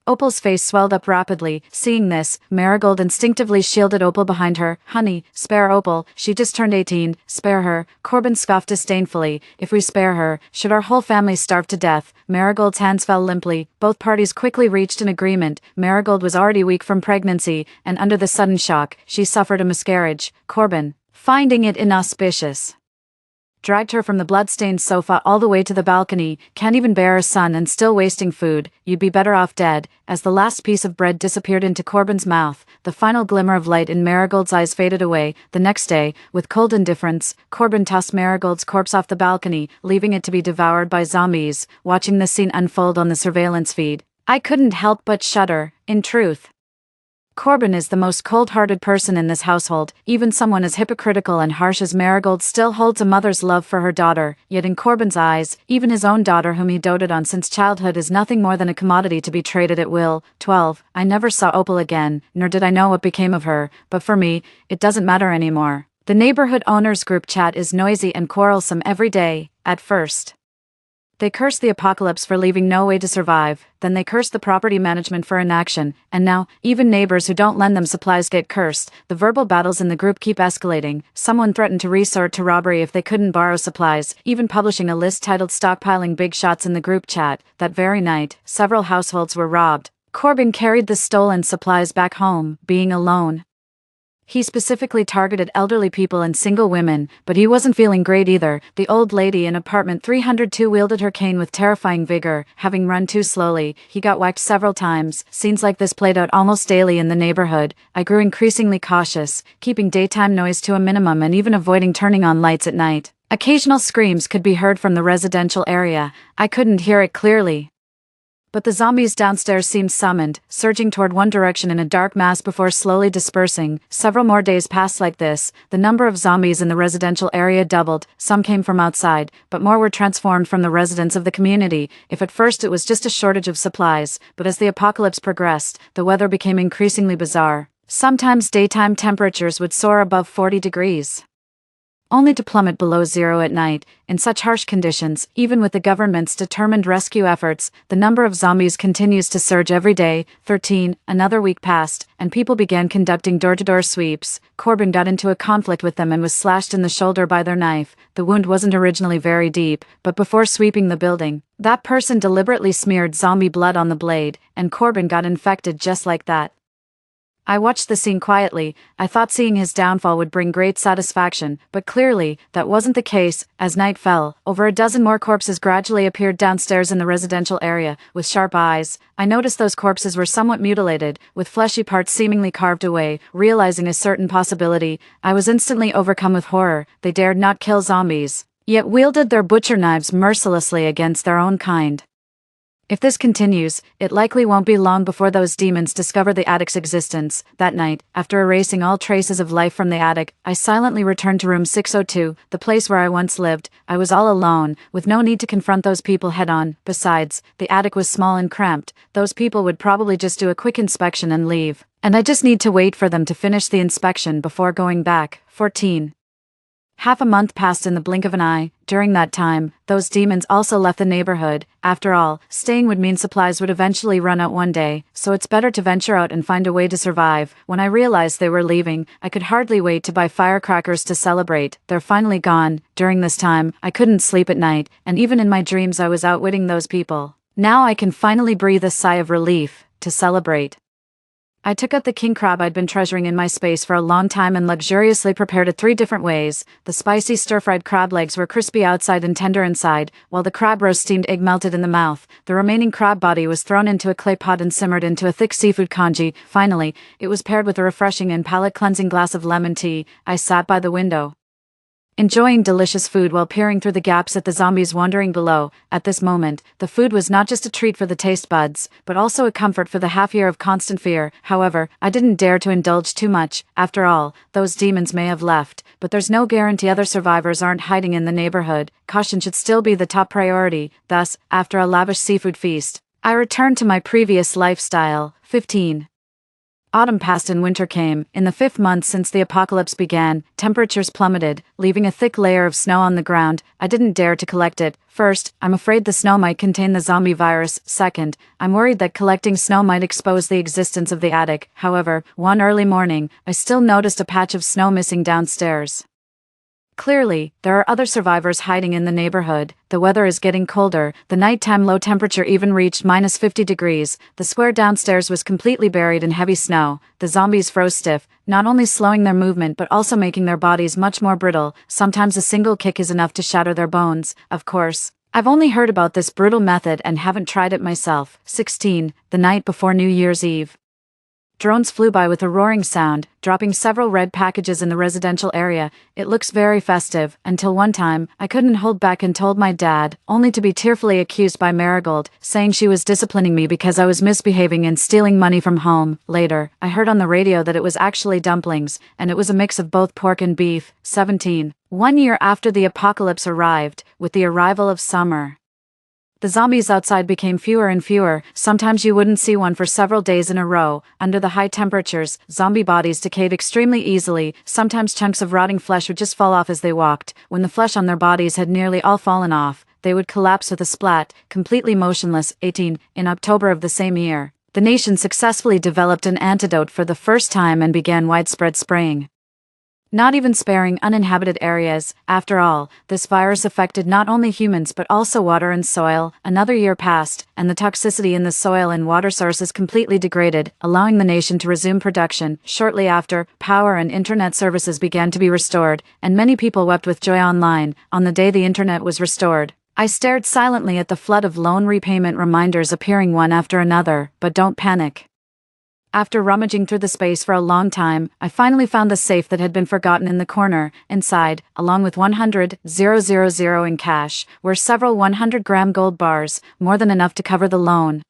Opal's face swelled up rapidly. Seeing this, Marigold instinctively shielded Opal behind her. "Honey, spare Opal. She just turned 18. Spare her." Corbin scoffed disdainfully. "If we spare her, should our whole family starve to death?" Marigold's hands fell limply. Both parties quickly reached an agreement. Marigold was already weak from pregnancy, and under the sudden shock, she suffered a miscarriage. Corbin, finding it inauspicious, dragged her from the blood-stained sofa all the way to the balcony. Can't even bear a son and still wasting food, you'd be better off dead. As the last piece of bread disappeared into Corbin's mouth, the final glimmer of light in Marigold's eyes faded away. The next day, with cold indifference, Corbin tossed Marigold's corpse off the balcony, leaving it to be devoured by zombies. Watching this scene unfold on the surveillance feed, I couldn't help but shudder. In truth, Corbin is the most cold-hearted person in this household. Even someone as hypocritical and harsh as Marigold still holds a mother's love for her daughter, yet in Corbin's eyes, even his own daughter whom he doted on since childhood is nothing more than a commodity to be traded at will. 12. I never saw Opal again, nor did I know what became of her, but for me, it doesn't matter anymore. The neighborhood owners group chat is noisy and quarrelsome every day. At first, they curse the apocalypse for leaving no way to survive, then they curse the property management for inaction, and now, even neighbors who don't lend them supplies get cursed. The verbal battles in the group keep escalating. Someone threatened to resort to robbery if they couldn't borrow supplies, even publishing a list titled "Stockpiling Big Shots" in the group chat. That very night, several households were robbed. Corbin carried the stolen supplies back home, being alone. He specifically targeted elderly people and single women, but he wasn't feeling great either. The old lady in apartment 302 wielded her cane with terrifying vigor. Having run too slowly, he got whacked several times. Scenes like this played out almost daily in the neighborhood. I grew increasingly cautious, keeping daytime noise to a minimum and even avoiding turning on lights at night. Occasional screams could be heard from the residential area. I couldn't hear it clearly, but the zombies downstairs seemed summoned, surging toward one direction in a dark mass before slowly dispersing. Several more days passed like this. The number of zombies in the residential area doubled. Some came from outside, but more were transformed from the residents of the community. If at first it was just a shortage of supplies, but as the apocalypse progressed, the weather became increasingly bizarre. Sometimes daytime temperatures would soar above 40 degrees. Only to plummet below zero at night. In such harsh conditions, even with the government's determined rescue efforts, the number of zombies continues to surge every day. 13. Another week passed, and people began conducting door-to-door sweeps. Corbin got into a conflict with them and was slashed in the shoulder by their knife. The wound wasn't originally very deep, but before sweeping the building, that person deliberately smeared zombie blood on the blade, and Corbin got infected just like that. I watched the scene quietly. I thought seeing his downfall would bring great satisfaction, but clearly, that wasn't the case. As night fell, over a dozen more corpses gradually appeared downstairs in the residential area, with sharp eyes. I noticed those corpses were somewhat mutilated, with fleshy parts seemingly carved away. Realizing a certain possibility, I was instantly overcome with horror. They dared not kill zombies, yet wielded their butcher knives mercilessly against their own kind. If this continues, it likely won't be long before those demons discover the attic's existence. That night, after erasing all traces of life from the attic, I silently returned to room 602, the place where I once lived. I was all alone, with no need to confront those people head-on. Besides, the attic was small and cramped. Those people would probably just do a quick inspection and leave, and I just need to wait for them to finish the inspection before going back. 14. Half a month passed in the blink of an eye. During that time, those demons also left the neighborhood. After all, staying would mean supplies would eventually run out one day, so it's better to venture out and find a way to survive. When I realized they were leaving, I could hardly wait to buy firecrackers to celebrate. They're finally gone. During this time, I couldn't sleep at night, and even in my dreams I was outwitting those people. Now I can finally breathe a sigh of relief, to celebrate. I took out the king crab I'd been treasuring in my space for a long time and luxuriously prepared it 3 different ways. The spicy stir-fried crab legs were crispy outside and tender inside, while the crab roast steamed egg melted in the mouth. The remaining crab body was thrown into a clay pot and simmered into a thick seafood congee. Finally, it was paired with a refreshing and palate-cleansing glass of lemon tea. I sat by the window, enjoying delicious food while peering through the gaps at the zombies wandering below. At this moment, the food was not just a treat for the taste buds, but also a comfort for the half year of constant fear. However, I didn't dare to indulge too much. After all, those demons may have left, but there's no guarantee other survivors aren't hiding in the neighborhood. Caution should still be the top priority. Thus, after a lavish seafood feast, I returned to my previous lifestyle. 15. Autumn passed and winter came. In the 5th month since the apocalypse began, temperatures plummeted, leaving a thick layer of snow on the ground. I didn't dare to collect it. First, I'm afraid the snow might contain the zombie virus. Second, I'm worried that collecting snow might expose the existence of the attic. However, one early morning, I still noticed a patch of snow missing downstairs. Clearly, there are other survivors hiding in the neighborhood. The weather is getting colder. The nighttime low temperature even reached -50 degrees. The square downstairs was completely buried in heavy snow. The zombies froze stiff, not only slowing their movement but also making their bodies much more brittle. Sometimes a single kick is enough to shatter their bones, of course. I've only heard about this brutal method and haven't tried it myself. 16. The night before New Year's Eve. Drones flew by with a roaring sound, dropping several red packages in the residential area. It looks very festive, until one time, I couldn't hold back and told my dad, only to be tearfully accused by Marigold, saying she was disciplining me because I was misbehaving and stealing money from home. Later, I heard on the radio that it was actually dumplings, and it was a mix of both pork and beef. 17. 1 year after the apocalypse arrived, with the arrival of summer. The zombies outside became fewer and fewer. Sometimes you wouldn't see one for several days in a row. Under the high temperatures, zombie bodies decayed extremely easily. Sometimes chunks of rotting flesh would just fall off as they walked. When the flesh on their bodies had nearly all fallen off, they would collapse with a splat, completely motionless. 18. In October of the same year, the nation successfully developed an antidote for the first time and began widespread spraying. Not even sparing uninhabited areas. After all, this virus affected not only humans but also water and soil. Another year passed, and the toxicity in the soil and water sources completely degraded, allowing the nation to resume production. Shortly after, power and internet services began to be restored, and many people wept with joy online. On the day the internet was restored, I stared silently at the flood of loan repayment reminders appearing one after another. But don't panic. After rummaging through the space for a long time, I finally found the safe that had been forgotten in the corner. Inside, along with 100,000 in cash, were several 100-gram gold bars, more than enough to cover the loan.